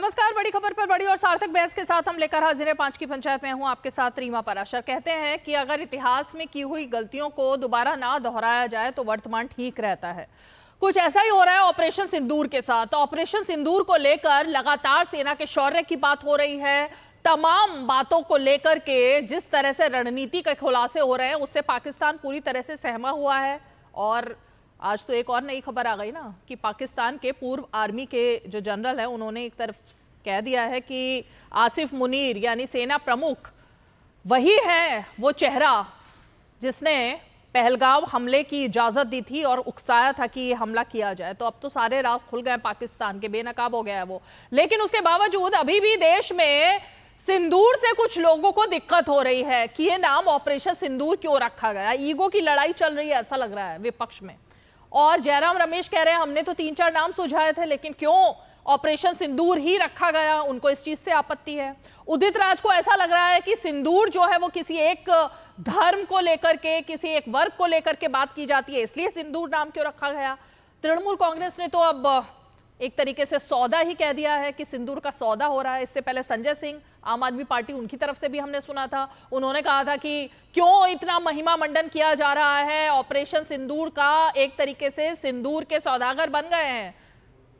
नमस्कार। बड़ी खबर पर बड़ी और सार्थक बहस के साथ हम लेकर हाजिर हैं 5 की पंचायत में हूं आपके साथ रीमा पराशर। कहते हैं कि अगर इतिहास में की हुई गलतियों को दोबारा ना दोहराया जाए तो वर्तमान ठीक रहता है। कुछ ऐसा ही हो रहा है ऑपरेशन सिंदूर के साथ। ऑपरेशन सिंदूर को लेकर लगातार सेना के शौर्य की बात हो रही है। तमाम बातों को लेकर के जिस तरह से रणनीति के खुलासे हो रहे हैं उससे पाकिस्तान पूरी तरह से सहमा हुआ है। और आज तो एक और नई खबर आ गई ना कि पाकिस्तान के पूर्व आर्मी के जो जनरल है उन्होंने एक तरफ कह दिया है कि आसिफ मुनीर यानी सेना प्रमुख वही है वो चेहरा जिसने पहलगाम हमले की इजाजत दी थी और उकसाया था कि ये हमला किया जाए। तो अब तो सारे राज खुल गए पाकिस्तान के, बेनकाब हो गया है वो। लेकिन उसके बावजूद अभी भी देश में सिंदूर से कुछ लोगों को दिक्कत हो रही है कि ये नाम ऑपरेशन सिंदूर क्यों रखा गया। ईगो की लड़ाई चल रही है ऐसा लग रहा है विपक्ष में। और जयराम रमेश कह रहे हैं हमने तो 3-4 नाम सुझाए थे लेकिन क्यों ऑपरेशन सिंदूर ही रखा गया, उनको इस चीज से आपत्ति है। उदित राज को ऐसा लग रहा है कि सिंदूर जो है वो किसी एक धर्म को लेकर के, किसी एक वर्ग को लेकर के बात की जाती है, इसलिए सिंदूर नाम क्यों रखा गया। तृणमूल कांग्रेस ने तो अब एक तरीके से सौदा ही कह दिया है कि सिंदूर का सौदा हो रहा है। इससे पहले संजय सिंह आम आदमी पार्टी, उनकी तरफ से भी हमने सुना था, उन्होंने कहा था कि क्यों इतना महिमा मंडन किया जा रहा है, ऑपरेशन सिंदूर का एक तरीके से सिंदूर के सौदागर बन गए हैं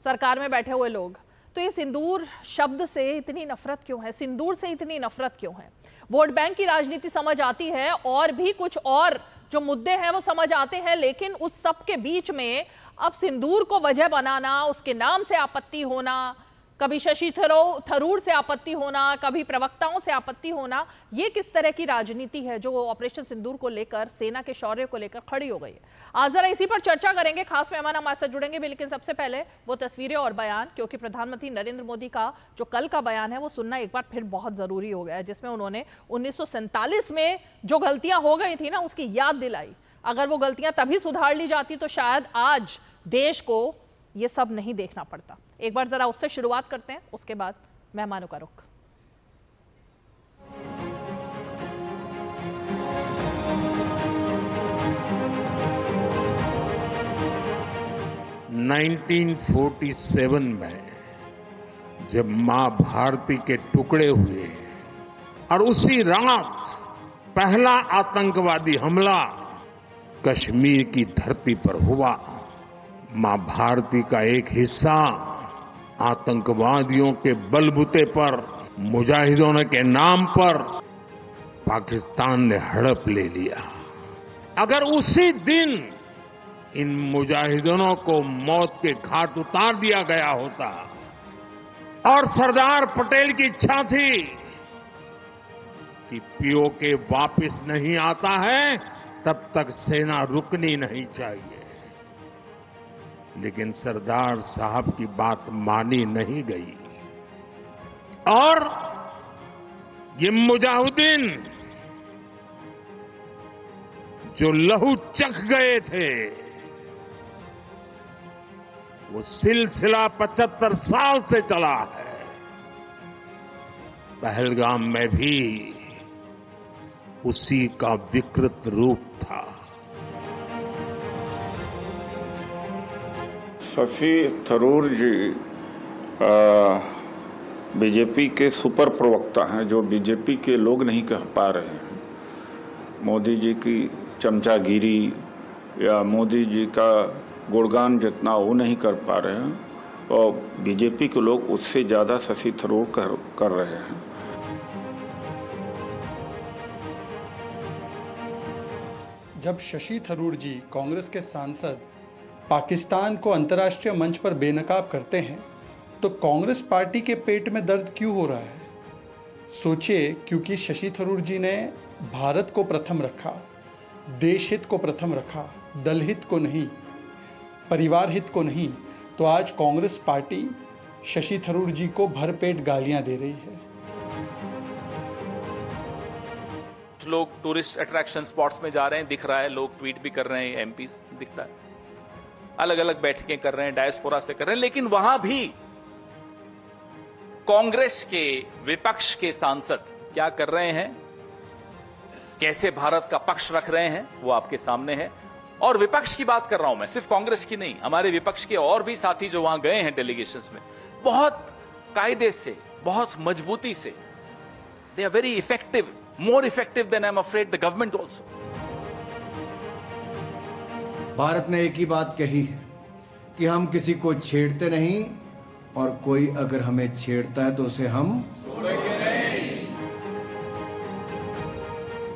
सरकार में बैठे हुए लोग। तो ये सिंदूर शब्द से इतनी नफरत क्यों है, सिंदूर से इतनी नफरत क्यों है। वोट बैंक की राजनीति समझ आती है और भी कुछ और जो मुद्दे हैं वो समझ आते हैं, लेकिन उस सब के बीच में अब सिंदूर को वजह बनाना, उसके नाम से आपत्ति होना, कभी शशि थरूर से आपत्ति होना, कभी प्रवक्ताओं से आपत्ति होना, ये किस तरह की राजनीति है जो ऑपरेशन सिंदूर को लेकर, सेना के शौर्य को लेकर खड़ी हो गई है। आज जरा इसी पर चर्चा करेंगे। खास मेहमान हमारे साथ जुड़ेंगे भी, लेकिन सबसे पहले वो तस्वीरें और बयान, क्योंकि प्रधानमंत्री नरेंद्र मोदी का जो कल का बयान है वो सुनना एक बार फिर बहुत जरूरी हो गया है, जिसमें उन्होंने 1947 में जो गलतियां हो गई थी ना उसकी याद दिलाई। अगर वो गलतियां तभी सुधार ली जाती तो शायद आज देश को ये सब नहीं देखना पड़ता। एक बार जरा उससे शुरुआत करते हैं, उसके बाद मेहमानों का रुख। (1947) में जब मां भारती के टुकड़े हुए और उसी रात पहला आतंकवादी हमला कश्मीर की धरती पर हुआ, मां भारती का एक हिस्सा आतंकवादियों के बलबूते पर, मुजाहिदों के नाम पर पाकिस्तान ने हड़प ले लिया। अगर उसी दिन इन मुजाहिदों को मौत के घाट उतार दिया गया होता और सरदार पटेल की इच्छा थी कि पीओके वापस नहीं आता है तब तक सेना रुकनी नहीं चाहिए, लेकिन सरदार साहब की बात मानी नहीं गई और ये मुजाहिदीन जो लहू चख गए थे वो सिलसिला 75 साल से चला है। पहलगाम में भी उसी का विकृत रूप था। शशि थरूर जी बीजेपी के सुपर प्रवक्ता हैं जो बीजेपी के लोग नहीं कह पा रहे हैं। मोदी जी की चमचागिरी या मोदी जी का गुणगान जितना वो नहीं कर पा रहे हैं और बीजेपी के लोग उससे ज्यादा शशि थरूर कर रहे हैं। जब शशि थरूर जी कांग्रेस के सांसद पाकिस्तान को अंतर्राष्ट्रीय मंच पर बेनकाब करते हैं तो कांग्रेस पार्टी के पेट में दर्द क्यों हो रहा है। सोचिए, क्योंकि शशि थरूर जी ने भारत को प्रथम रखा, देश हित को प्रथम रखा, दल हित को नहीं, परिवार हित को नहीं। तो आज कांग्रेस पार्टी शशि थरूर जी को भरपेट गालियां दे रही है। लोग टूरिस्ट अट्रैक्शन स्पॉट्स में जा रहे हैं, दिख रहा है, लोग ट्वीट भी कर रहे हैं, एमपीस दिखता है, अलग अलग बैठकें कर रहे हैं, डायस्पोरा से कर रहे हैं, लेकिन वहां भी कांग्रेस के विपक्ष के सांसद क्या कर रहे हैं, कैसे भारत का पक्ष रख रहे हैं, वो आपके सामने है। और विपक्ष की बात कर रहा हूं मैं, सिर्फ कांग्रेस की नहीं, हमारे विपक्ष के और भी साथी जो वहां गए हैं डेलीगेशंस में, बहुत कायदे से, बहुत मजबूती से, they are very effective, more effective than I am afraid the government also. Bharat ने एक ही बात कही है कि हम किसी को छेड़ते नहीं, और कोई अगर हमें छेड़ता है तो उसे हम छोड़ेंगे नहीं।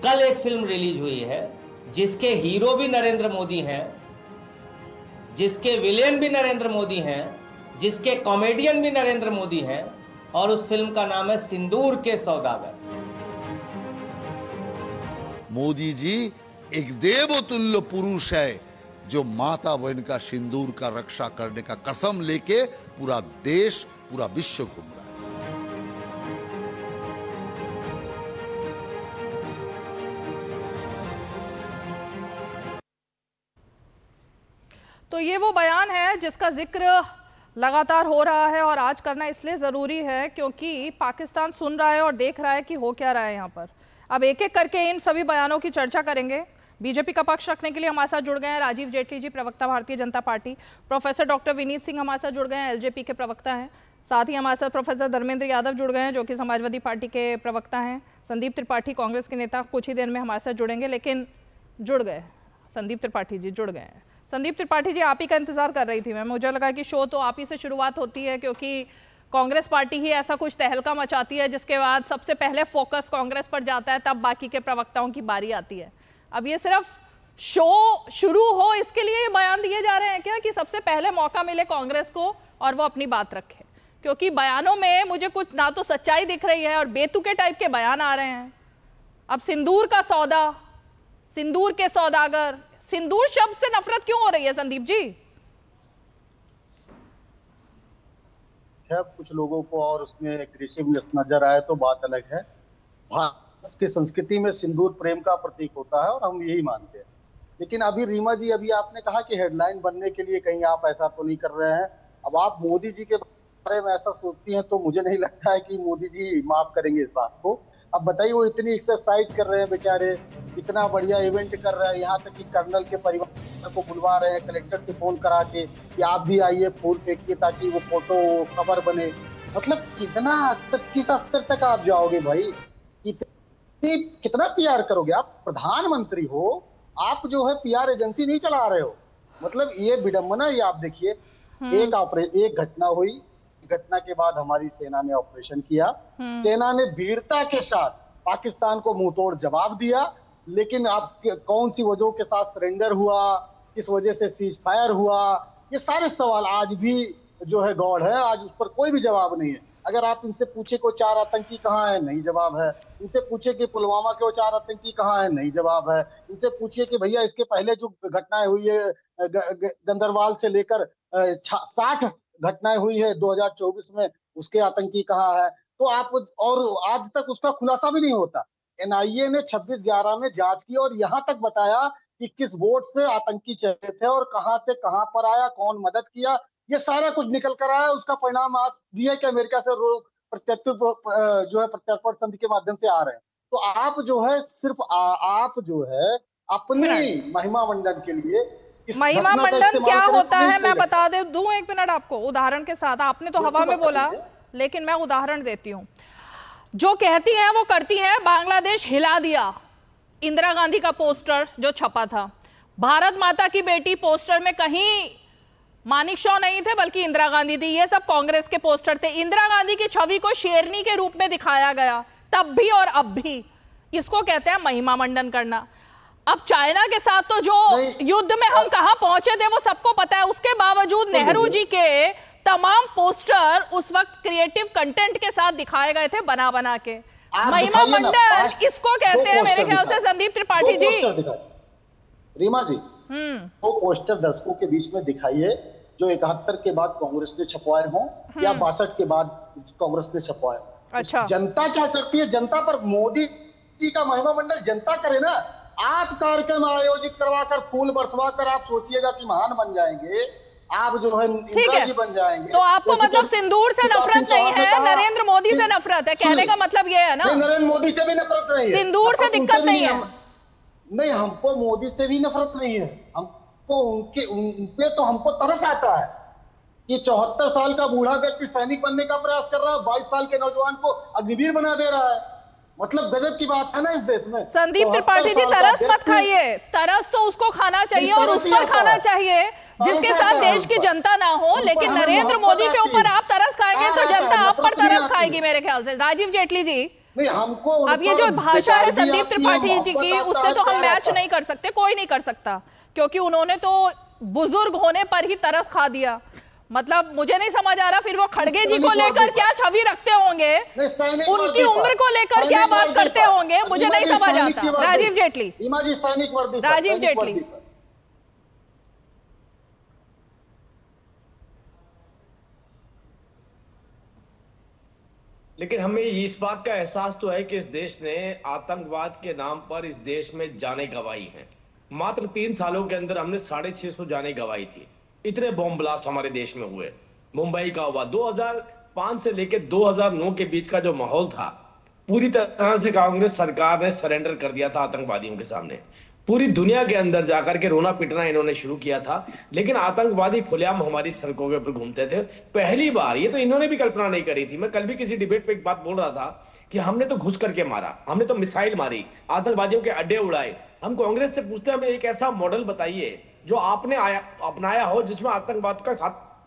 कल एक फिल्म रिलीज हुई है जिसके हीरो भी नरेंद्र मोदी हैं, जिसके विलेन भी नरेंद्र मोदी हैं, जिसके कॉमेडियन भी नरेंद्र मोदी हैं, और उस फिल्म का नाम है सिंदूर के सौदागर। मोदी जी एक देवतुल्य पुरुष है जो माता बहन का सिंदूर का रक्षा करने का कसम लेके पूरा देश, पूरा विश्व घूम रहा है। तो ये वो बयान है जिसका जिक्र लगातार हो रहा है, और आज करना इसलिए ज़रूरी है क्योंकि पाकिस्तान सुन रहा है और देख रहा है कि हो क्या रहा है यहाँ पर। अब एक एक करके इन सभी बयानों की चर्चा करेंगे। बीजेपी का पक्ष रखने के लिए हमारे साथ जुड़ गए हैं राजीव जेटली जी, प्रवक्ता Bharatiya Janata party. Professor doctor Vineet Singh हमारे साथ जुड़ गए हैं, एलजेपी के प्रवक्ता हैं। साथ ही हमारे साथ प्रोफेसर धर्मेंद्र यादव जुड़ गए हैं जो कि समाजवादी पार्टी के प्रवक्ता हैं। संदीप त्रिपाठी कांग्रेस के नेता कुछ ही देर में हमारे साथ जुड़ेंगे, लेकिन जुड़ गए संदीप त्रिपाठी जी, जुड़ गए हैं। संदीप त्रिपाठी जी, आप ही का इंतजार कर रही थी मैं, मुझे लगा कि शो तो आप ही से शुरुआत होती है क्योंकि कांग्रेस पार्टी ही ऐसा कुछ तहलका मचाती है जिसके बाद सबसे पहले फोकस कांग्रेस पर जाता है, तब बाकी के प्रवक्ताओं की बारी आती है। अब ये सिर्फ शो शुरू हो इसके लिए ये बयान दिए जा रहे हैं क्या कि सबसे पहले मौका मिले कांग्रेस को और वो अपनी बात रखे? क्योंकि बयानों में मुझे कुछ ना तो सच्चाई दिख रही है और बेतुके टाइप के बयान आ रहे हैं। अब सिंदूर का सौदा, सिंदूर के सौदागर, सिंदूर शब्द से नफरत क्यों हो रही है संदीप जी? कुछ लोगों को और उसमें एग्रेसिवनेस नजर आए तो बात अलग है। भारत की संस्कृति में सिंदूर प्रेम का प्रतीक होता है और हम यही मानते हैं। लेकिन अभी रीमा जी, अभी आपने कहा कि हेडलाइन बनने के लिए कहीं आप ऐसा तो नहीं कर रहे हैं। अब आप मोदी जी के बारे में ऐसा सोचती हैं तो मुझे नहीं लगता है कि मोदी जी माफ करेंगे इस बात को। अब बताइए, वो इतनी एक्सरसाइज कर रहे हैं बेचारे, इतना बढ़िया इवेंट कर रहे हैं, यहाँ तक कि कर्नल के परिवार को बुलवा रहे हैं कलेक्टर से फोन करा के कि आप भी आइए, फूल फेंकिए ताकि वो फोटो खबर बने। मतलब कितना स्तर, किस स्तर तक आप जाओगे भाई? कितना पीआर करोगे? आप प्रधानमंत्री हो, आप जो है पीआर एजेंसी नहीं चला रहे हो। मतलब ये विडंबना। ये आप देखिए, एक घटना हुई, घटना के बाद हमारी सेना ने ऑपरेशन किया, सेना ने वीरता के साथ पाकिस्तान को मुंहतोड़ जवाब दिया। लेकिन आप कौन सी वजहों के साथ सरेंडर हुआ, किस वजह से सीज फायर हुआ, ये सारे सवाल आज भी जो है गौड़ है। आज उस पर कोई भी जवाब नहीं है। अगर आप इनसे पूछे को 4 आतंकी कहाँ है, नहीं जवाब है। इनसे पूछे कि पुलवामा के 4 आतंकी कहाँ है, नहीं जवाब है। इनसे पूछिए कि भैया इसके पहले जो घटनाएं हुई है गंदरवाल से लेकर 60 घटनाएं हुई है 2024 में, उसके आतंकी कहाँ है? तो आप, और आज तक उसका खुलासा भी नहीं होता। एनआईए ने 26/11 में जांच की और यहाँ तक बताया कि किस बोट से आतंकी चले थे और कहां से कहां पर आया, कौन मदद किया, ये सारा कुछ निकल कर आया। उसका परिणाम आज भी है कि अमेरिका से प्रत्यर्पण संधि के माध्यम से आ रहे हैं। तो आप जो है सिर्फ आप जो है अपनी महिमा मंडन के लिए, महिमा मंडन क्या होता है मैं बता दूं, 1 मिनट आपको उदाहरण के साथ। आपने तो हवा में बोला, लेकिन मैं उदाहरण देती हूँ। जो कहती हैं वो करती हैं। बांग्लादेश हिला दिया, इंदिरा गांधी का पोस्टर जो छपा था, भारत माता की बेटी पोस्टर में कहीं मानिक शॉ नहीं थे बल्कि इंदिरा गांधी थी। ये सब कांग्रेस के पोस्टर थे। इंदिरा गांधी की छवि को शेरनी के रूप में दिखाया गया, तब भी और अब भी। इसको कहते हैं महिमा मंडन करना। अब चाइना के साथ तो जो युद्ध में हम कहां पहुंचे थे वो सबको पता है। उसके बावजूद नेहरू जी के तमाम पोस्टर उस वक्त क्रिएटिव कंटेंट के साथ दिखाए गए थे, बना बना के। महिमा मंडन इसको कहते हैं मेरे ख्याल से संदीप त्रिपाठी जी। रीमा जी, वो पोस्टर दर्शकों के बीच में दिखाइए जो 71 के बाद कांग्रेस ने छपवाए हों या 62 के बाद कांग्रेस ने छपवाए हों। अच्छा, जनता क्या करती है? जनता पर मोदी जी का महिमा मंडल जनता करे ना। आप कार्यक्रम आयोजित करवाकर, फूल बरसवा कर आप सोचिएगा कि महान बन जाएंगे, आप जो है इंदिरा जी बन जाएंगे। तो आपको मतलब सिंदूर से नफरत नहीं है, नरेंद्र मोदी से नफरत है, कहने का मतलब ये है ना? नरेंद्र मोदी से भी नफरत नहीं है, सिंदूर से दिक्कत नहीं है। नहीं, हमको मोदी से भी नफरत नहीं है, हमको उनके तो हमको तरस आता है। कि 74 साल का बूढ़ा व्यक्ति सैनिक बनने का प्रयास कर रहा है, 22 साल के नौजवान को अग्निवीर बना दे रहा है। मतलब गजब की बात है ना इस देश में। संदीप त्रिपाठी जी, तरस मत खाइए, तरस तो उसको खाना चाहिए और उस पर खाना चाहिए जिसके साथ देश की जनता ना हो, लेकिन नरेंद्र मोदी के ऊपर आप तरस खाएंगे तो जनता आप पर तरस खाएगी मेरे ख्याल से। राजीव जेटली जी, नहीं, हमको अब ये जो भाषा है संदीप त्रिपाठी जी की, उससे तो हम मैच नहीं कर सकते, कोई नहीं कर सकता, क्योंकि उन्होंने तो बुजुर्ग होने पर ही तरस खा दिया। मतलब मुझे नहीं समझ आ रहा फिर वो खड़गे जी को लेकर क्या छवि रखते होंगे, उनकी उम्र को लेकर क्या बात करते होंगे, मुझे नहीं समझ आता। राजीव जेटली, राजीव जेटली, लेकिन हमें इस बात का एहसास तो है कि इस देश ने आतंकवाद के नाम पर इस देश में जानें गंवाई हैं। मात्र 3 सालों के अंदर हमने 650 जानें गंवाई थी। इतने बॉम्ब ब्लास्ट हमारे देश में हुए। मुंबई का हुआ 2005 से लेकर 2009 के बीच का जो माहौल था, पूरी तरह से कांग्रेस सरकार ने सरेंडर कर दिया था आतंकवादियों के सामने। पूरी दुनिया के अंदर जाकर के रोना पिटना इन्होंने शुरू किया था, लेकिन आतंकवादी खुलेआम हमारी सड़कों के ऊपर घूमते थे। पहली बार, ये तो इन्होंने भी कल्पना नहीं करी थी। मैं कल भी किसी डिबेट पे एक बात बोल रहा था कि हमने तो घुस करके मारा, हमने तो मिसाइल मारी, आतंकवादियों के अड्डे उड़ाए। हम कांग्रेस से पूछते हैं, हमें एक ऐसा मॉडल बताइए जो आपने अपनाया हो जिसमें आतंकवाद का खात्मा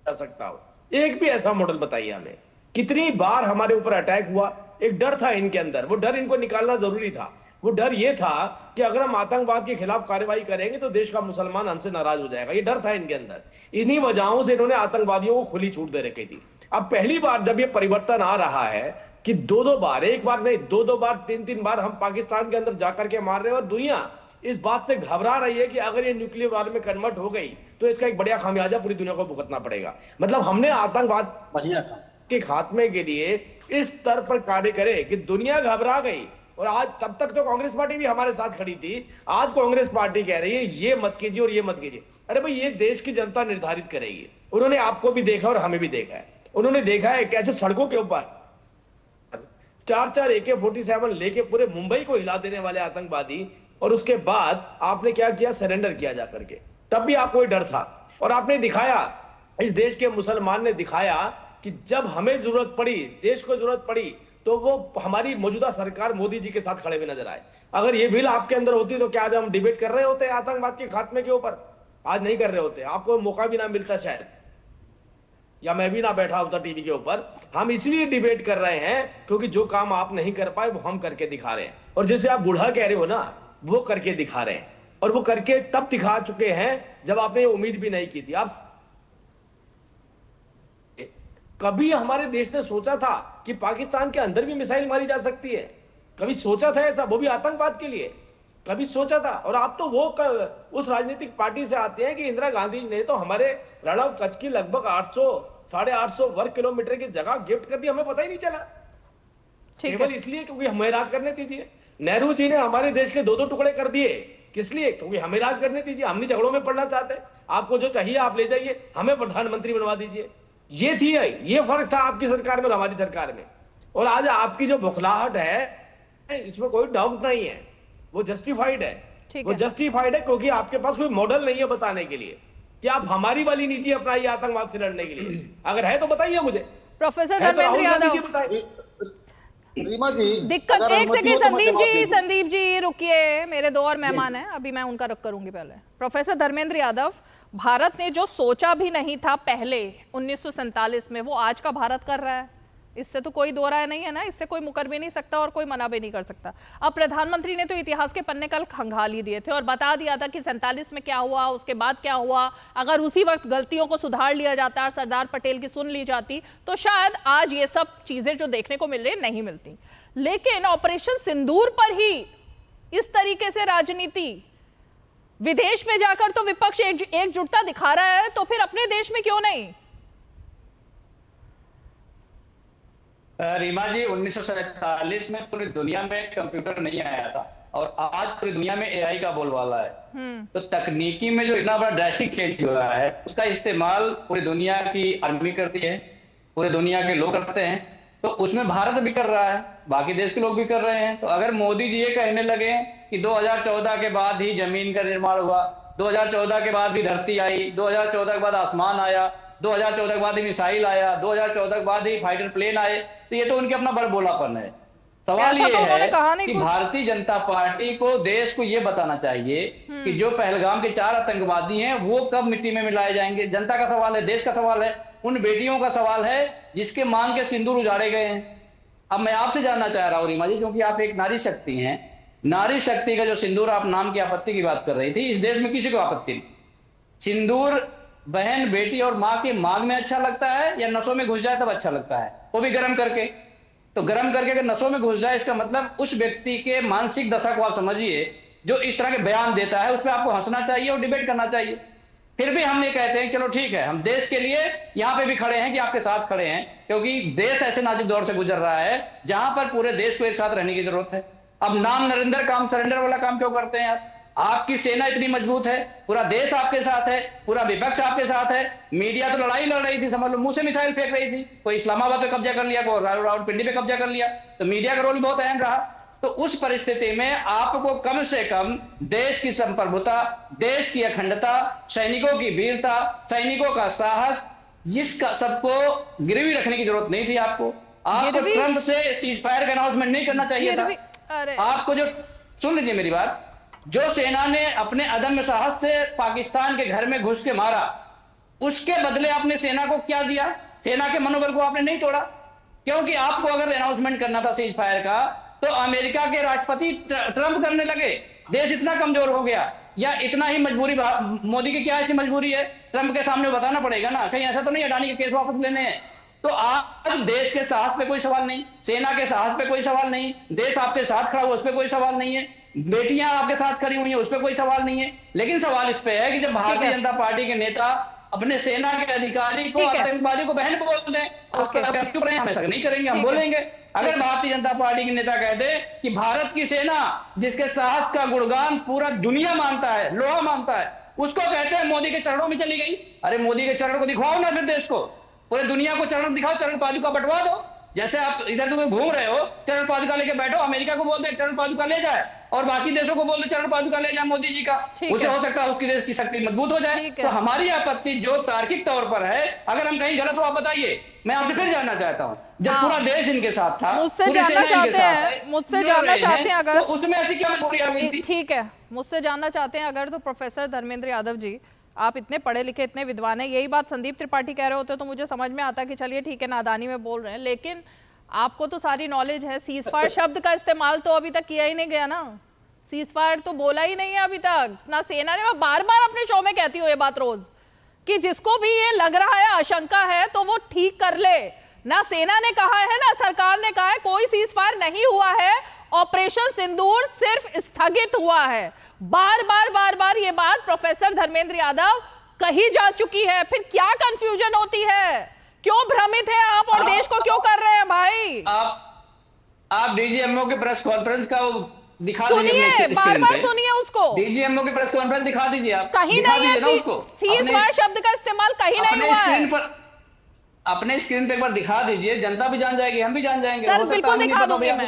जा सकता हो। एक भी ऐसा मॉडल बताइए हमें। कितनी बार हमारे ऊपर अटैक हुआ, एक डर था इनके अंदर, वो डर इनको निकालना जरूरी था। वो डर ये था कि अगर हम आतंकवाद के खिलाफ कार्रवाई करेंगे तो देश का मुसलमान हमसे नाराज हो जाएगा, ये डर था इनके अंदर। इन्हीं वजहों से इन्होंने आतंकवादियों को खुली छूट दे रखी थी। अब पहली बार जब ये परिवर्तन आ रहा है कि 2-2 बार, एक बार नहीं 2-2 बार, 3-3 बार हम पाकिस्तान के अंदर जाकर के मार रहे हैं, और दुनिया इस बात से घबरा रही है कि अगर ये न्यूक्लियर वार में कन्वर्ट हो गई तो इसका एक बढ़िया खामियाजा पूरी दुनिया को भुगतना पड़ेगा। मतलब हमने आतंकवाद के खात्मे के लिए इस स्तर पर कार्य करे कि दुनिया घबरा गई। और आज, तब तक तो कांग्रेस पार्टी भी हमारे साथ खड़ी थी, आज कांग्रेस पार्टी कह रही है ये मत कीजिए और ये मत कीजिए। अरे भाई, ये देश की जनता निर्धारित करेगी। उन्होंने आपको भी देखा और हमें भी देखा है। उन्होंने देखा है कैसे सड़कों के ऊपर 4-4 AK-47 लेके पूरे मुंबई को हिला देने वाले आतंकवादी, और उसके बाद आपने क्या किया, सरेंडर किया जाकर के। तब भी आपको डर था, और आपने दिखाया, इस देश के मुसलमान ने दिखाया कि जब हमें जरूरत पड़ी, देश को जरूरत पड़ी, तो वो हमारी मौजूदा सरकार मोदी जी के साथ खड़े हुए नजर आए। अगर ये बिल आपके अंदर होती तो क्या आज हम डिबेट कर रहे होते आतंकवाद के खात्मे के ऊपर? आज नहीं कर रहे होते, आपको मौका भी ना मिलता शायद, या मैं भी ना बैठा होता टीवी के ऊपर। हम इसलिए डिबेट कर रहे हैं क्योंकि जो काम आप नहीं कर पाए वो हम करके दिखा रहे हैं। और जैसे आप बूढ़ा कह रहे हो ना, वो करके दिखा रहे हैं, और वो करके तब दिखा चुके हैं जब आपने उम्मीद भी नहीं की थी। आप कभी हमारे देश ने सोचा था कि पाकिस्तान के अंदर भी मिसाइल मारी जा सकती है? कभी सोचा था ऐसा, वो भी आतंकवाद के लिए? कभी सोचा था? और आप तो वो उस राजनीतिक पार्टी से आते हैं कि इंदिरा गांधी ने तो हमारे रणव कच्छ की लगभग 800-850 वर्ग किलोमीटर की जगह गिफ्ट कर दी, हमें पता ही नहीं चला, केवल इसलिए क्योंकि हमें राज करने दीजिए। नेहरू जी ने हमारे देश के 2-2 टुकड़े कर दिए, किस लिए? क्योंकि हमें राज करने दीजिए, हम नहीं झगड़ों में पड़ना चाहते। आपको जो चाहिए आप ले जाइए, हमें प्रधानमंत्री बनवा दीजिए। ये थी, ये फर्क था आपकी सरकार में और हमारी सरकार में। और आज आपकी जो बौखलाहट है, इसमें कोई डाउट नहीं है, वो जस्टिफाइड है। वो जस्टिफाइड है क्योंकि आपके पास कोई मॉडल नहीं है बताने के लिए कि आप हमारी वाली नीति अपनाइए आतंकवाद से लड़ने के लिए। अगर है तो बताइए मुझे। प्रोफेसर धर्मेंद्र यादव, रीमा जी, दिक्कत एक सेकंड, संदीप जी रुकिए, मेरे 2 और मेहमान हैं, अभी मैं उनका रुख करूंगी। पहले प्रोफेसर धर्मेंद्र यादव, भारत ने जो सोचा भी नहीं था पहले 1947 में, वो आज का भारत कर रहा है, इससे तो कोई दो राय नहीं है ना, इससे कोई मुकर भी नहीं सकता और कोई मना भी नहीं कर सकता। अब प्रधानमंत्री ने तो इतिहास के पन्ने कल खंगाल ही दिए थे और बता दिया था कि 47 में क्या हुआ, उसके बाद क्या हुआ। अगर उसी वक्त गलतियों को सुधार लिया जाता और सरदार पटेल की सुन ली जाती तो शायद आज ये सब चीजें जो देखने को मिल रही नहीं मिलती। लेकिन ऑपरेशन सिंदूर पर ही इस तरीके से राजनीति, विदेश में जाकर तो विपक्ष एकजुटता दिखा रहा है, तो फिर अपने देश में क्यों नहीं? रीमा जी, 1947 में पूरी दुनिया में कंप्यूटर नहीं आया था और आज पूरी दुनिया में एआई का बोलबाला है। तो तकनीकी में जो इतना बड़ा ड्रेसिंग चेंज हुआ है, उसका इस्तेमाल पूरी दुनिया की आर्मी करती है, पूरे दुनिया के लोग करते हैं, तो उसमें भारत भी कर रहा है, बाकी देश के लोग भी कर रहे हैं। तो अगर मोदी जी ये कहने लगे कि 2014 के बाद ही जमीन का निर्माण हुआ, 2014 के बाद भी धरती आई, 2014 के बाद आसमान आया, 2014 के बाद ही मिसाइल आया, 2014 के बाद ही फाइटर प्लेन आए। तो ये तो उनके अपना बड़बोलापन है। सवाल ये है कि भारतीय जनता पार्टी को, देश को ये बताना चाहिए कि जो पहलगाम के 4 आतंकवादी हैं वो कब मिट्टी में मिलाए जाएंगे। जनता का सवाल है, देश का सवाल है, उन बेटियों का सवाल है जिसके मांग के सिंदूर उजाड़े गए हैं। अब मैं आपसे जानना चाह रहा हूं रीमा जी, क्योंकि आप एक नारी शक्ति हैं, नारी शक्ति का जो सिंदूर, आप नाम की आपत्ति की बात कर रही थी, इस देश में किसी को आपत्ति नहीं। सिंदूर बहन, बेटी और मां के मांग में अच्छा लगता है या नसों में घुस जाए तब अच्छा लगता है, वो भी गर्म करके। तो गर्म करके अगर नसों में घुस जाए, इसका मतलब उस व्यक्ति के मानसिक दशा को आप समझिए जो इस तरह के बयान देता है। उस पर आपको हंसना चाहिए और डिबेट करना चाहिए। फिर भी हम ये कहते हैं चलो ठीक है, हम देश के लिए यहां पे भी खड़े हैं कि आपके साथ खड़े हैं, क्योंकि देश ऐसे नाजुक दौर से गुजर रहा है जहां पर पूरे देश को एक साथ रहने की जरूरत है। अब नाम नरेंद्र, काम सरेंडर वाला काम क्यों करते हैं यार? आपकी सेना इतनी मजबूत है, पूरा देश आपके साथ है, पूरा विपक्ष आपके साथ है। मीडिया तो लड़ाई लड़ रही थी, समझ लो मुंह से मिसाइल फेंक रही थी, कोई इस्लामाबाद पे कब्जा कर लिया, कोई रावलपिंडी पे कब्जा कर लिया। तो मीडिया का रोल बहुत अहम रहा। तो उस परिस्थिति में आपको कम से कम देश की संप्रभुता, देश की अखंडता, सैनिकों की वीरता, सैनिकों का साहस, जिसका सबको गिरवी रखने की जरूरत नहीं थी। आपको ट्रंप से सीज फायर का अनाउंसमेंट नहीं करना चाहिए था। आपको जो, सुन लीजिए मेरी बात, जो सेना ने अपने अदम्य साहस से पाकिस्तान के घर में घुस के मारा, उसके बदले आपने सेना को क्या दिया? सेना के मनोबल को आपने नहीं तोड़ा, क्योंकि आपको अगर अनाउंसमेंट करना था सीज फायर का तो अमेरिका के राष्ट्रपति ट्रंप करने लगे। देश इतना कमजोर हो गया या इतना ही मजबूरी, मोदी की क्या ऐसी मजबूरी है? ट्रंप के सामने बताना पड़ेगा ना, कहीं ऐसा तो नहीं अडानी के केस वापस लेने हैं। तो आज देश के साहस पे कोई सवाल नहीं, सेना के साहस पे कोई सवाल नहीं, देश आपके साथ खड़ा हुआ उस पर कोई सवाल नहीं है, बेटियां आपके साथ खड़ी हुई हैं उस पर कोई सवाल नहीं है। लेकिन सवाल इस पे है कि जब भारतीय जनता पार्टी के नेता अपने सेना के अधिकारी को, आतंकवादी को बहन बोलते हैं, चुप रहे, हम ऐसा नहीं करेंगे, हम बोलेंगे। अगर भारतीय जनता पार्टी के नेता कहते कि भारत की सेना जिसके साहस का गुणगान पूरा दुनिया मानता है, लोहा मानता है, उसको कहते हैं मोदी के चरणों में चली गई। अरे मोदी के चरण को दिखाओ ना, फिर देश को, पूरे दुनिया को चरण दिखाओ, चरण पादुका बंटवा दो। जैसे आप इधर उधर घूम रहे हो, चरण पादुका लेके बैठो, अमेरिका को बोल दे चरण पादुका ले जाए और बाकी देशों को बोल दे चरण पादुका ले जाए मोदी जी का, उससे हो सकता है उसकी देश की शक्ति मजबूत हो जाए। तो हमारी आपत्ति जो तार्किक तौर पर है, अगर हम कहीं गलत हो आप बताइए। मैं आपसे फिर जानना चाहता हूँ, जब पूरा देश इनके साथ था, मुझसे जानना चाहते हैं अगर, तो उसमें ऐसी क्या मजबूरी आ गई थी? ठीक है, मुझसे जानना चाहते हैं अगर, तो प्रोफेसर धर्मेंद्र यादव जी, आप इतने पढ़े लिखे, इतने विद्वान हैं, यही बात संदीप त्रिपाठी कह रहे होते तो मुझे समझ में आता कि चलिए ठीक है, नादानी में बोल रहे हैं, लेकिन आपको तो सारी नॉलेज है। सीजफायर शब्द का इस्तेमाल तो अभी तक किया ही नहीं गया ना, सीजफायर तो बोला ही नहीं है अभी तक ना सेना ने। मैं बार बार अपने शो में कहती हूँ ये बात रोज, कि जिसको भी ये लग रहा है, आशंका है, तो वो ठीक कर ले। ना सेना ने कहा है ना सरकार ने कहा है कोई सीजफायर नहीं हुआ है, ऑपरेशन सिंदूर सिर्फ स्थगित हुआ है। बार बार ये बात प्रोफेसर धर्मेंद्र यादव कही जा चुकी है। फिर क्या कंफ्यूजन होती है, क्यों भ्रमित है आप और देश को क्यों कर रहे हैं भाई? आप डीजीएमओ के प्रेस कॉन्फ्रेंस का दिखा दीजिए, बार सुनिए उसको, डीजीएमओ की प्रेस कॉन्फ्रेंस दिखा दीजिए आप, कहीं नहीं है सीजफायर शब्द का इस्तेमाल कहीं नहीं हुआ है। अपने स्क्रीन पे एक बार दिखा दीजिए, जनता भी जान जाएगी, हम भी जान जाएंगे। सर बिल्कुल दिखा दूंगी मैं,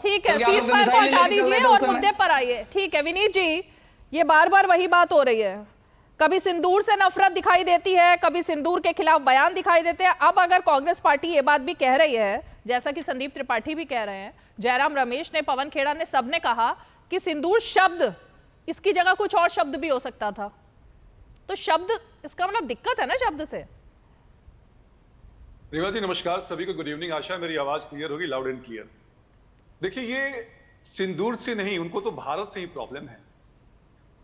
ठीक है, सीजफायर को हटा दीजिए और मुद्दे पर आइए। ठीक है विनीत जी, ये बार बार वही बात हो रही है, कभी सिंदूर से नफरत दिखाई देती है, कभी सिंदूर के खिलाफ बयान दिखाई देते हैं। अब अगर कांग्रेस पार्टी ये बात भी कह रही है, जैसा कि संदीप त्रिपाठी भी कह रहे हैं, जयराम रमेश ने, पवन खेड़ा ने, सबने कहा कि सिंदूर शब्द, इसकी जगह कुछ और शब्द भी हो सकता था, तो शब्द, इसका मतलब दिक्कत है ना शब्द से। रेवा जी नमस्कार, सभी को गुड इवनिंग। आशा है मेरी आवाज क्लियर होगी, लाउड एंड क्लियर। देखिए ये सिंदूर से नहीं, उनको तो भारत से ही प्रॉब्लम है।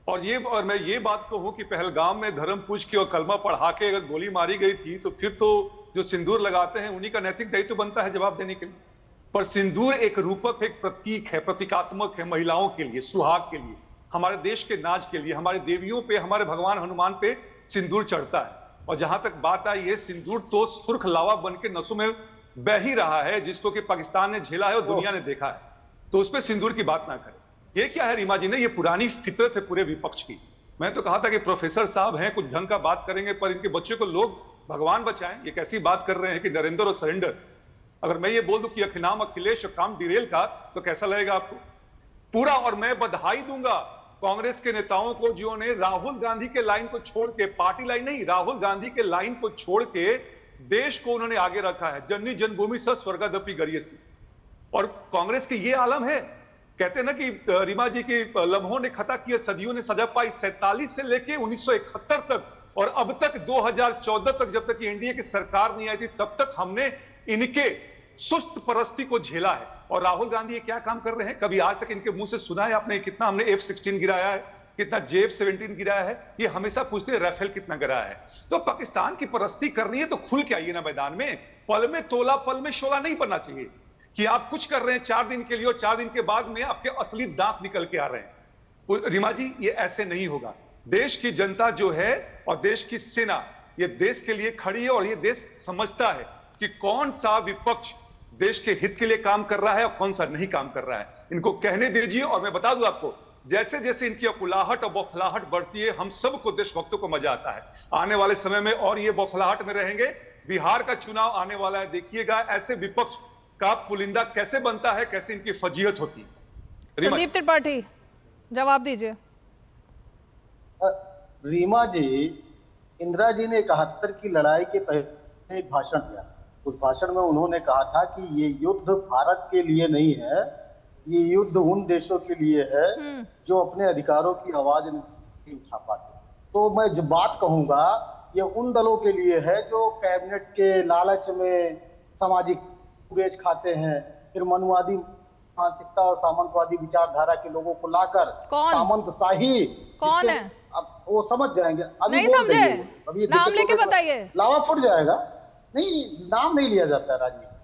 और मैं ये बात कहूं कि पहलगाम में धर्म पूछ के और कलमा पढ़ा के अगर गोली मारी गई थी, तो फिर तो जो सिंदूर लगाते हैं उन्हीं का नैतिक दायित्व बनता है जवाब देने के लिए। पर सिंदूर एक रूपक, एक प्रतीक है, प्रतीकात्मक है महिलाओं के लिए, सुहाग के लिए, हमारे देश के नाज के लिए, हमारे देवियों पे, हमारे भगवान हनुमान पे सिंदूर चढ़ता है। और जहां तक बात आई है, सिंदूर तो सुर्ख लावा बन के नसों में बह ही रहा है, जिसको कि पाकिस्तान ने झेला है और दुनिया ने देखा है, तो उस पर सिंदूर की बात ना करें। ये क्या है रीमा जी ने, ये पुरानी फितरत है पूरे विपक्ष की। मैं तो कहा था कि प्रोफेसर साहब हैं, कुछ ढंग का बात करेंगे, पर इनके बच्चे को लोग भगवान बचाएं। ये कैसी बात कर रहे हैं कि नरेंद्र और सरेंडर। अगर मैं ये बोल दूं कि अखिनाम अखिलेश और काम डिरेल का, तो कैसा लगेगा आपको? पूरा, और मैं बधाई दूंगा कांग्रेस के नेताओं को जिन्होंने राहुल गांधी के लाइन को छोड़ के, पार्टी लाइन नहीं, राहुल गांधी के लाइन को छोड़ के देश को उन्होंने आगे रखा है। जननी जन्मभूमि स स्वर्गादपि गरीयसी। और कांग्रेस के ये आलम है। कहते हैं ना कि रीमा जी की लम्हों ने खता किए, सदियों ने सजा पाई। 47 से लेके 1971 तक और अब तक 2014 तक, जब तक एनडीए की सरकार नहीं आई थी, तब तक हमने इनके सुस्त परस्ती को झेला है। और राहुल गांधी ये क्या काम कर रहे हैं, कभी आज तक इनके मुंह से सुना है आपने? कितना हमने F-16 गिराया है, कितना JF-17 गिराया है? ये हमेशा पूछते हैं राफेल कितना गिराया है। तो पाकिस्तान की परस्ती करनी है तो खुल के आइए ना मैदान में। पल में तोला पल में शोला नहीं बनना चाहिए कि आप कुछ कर रहे हैं 4 दिन के लिए और 4 दिन के बाद में आपके असली दांत निकल के आ रहे हैं। रीमा जी, ये ऐसे नहीं होगा। देश की जनता जो है और देश की सेना, ये देश के लिए खड़ी है और ये देश समझता है कि कौन सा विपक्ष देश के हित के लिए काम कर रहा है और कौन सा नहीं काम कर रहा है। इनको कहने दीजिए। और मैं बता दूं आपको, जैसे जैसे इनकी अकुलाहट और बौखलाहट बढ़ती है, हम सबको, देशभक्तों को मजा आता है। आने वाले समय में और ये बौखलाहट में रहेंगे। बिहार का चुनाव आने वाला है, देखिएगा ऐसे विपक्ष का पुलिंदा कैसे बनता है, कैसे इनकी फजीहत होती है। संदीप त्रिपाठी, जवाब दीजिए। रीमा जी, इंदिरा जी ने 71 की लड़ाई के पहले एक भाषण दिया। उस भाषण में उन्होंने कहा था कि ये युद्ध भारत के लिए नहीं है, ये युद्ध उन देशों के लिए है जो अपने अधिकारों की आवाज नहीं उठा पाते। तो मैं जो बात कहूंगा, ये उन दलों के लिए है जो कैबिनेट के लालच में सामाजिक बेच खाते हैं, फिर मनुवादी मानसिकता और सामंतवादी विचारधारा के लोगों को लाकर सामंतशाही। कौन है? अब वो समझ जाएंगे। अभी नहीं समझे, अभी नाम लेके बताइए। लावा फुट जाएगा। नहीं, नाम नहीं लिया जाता है राजनीति,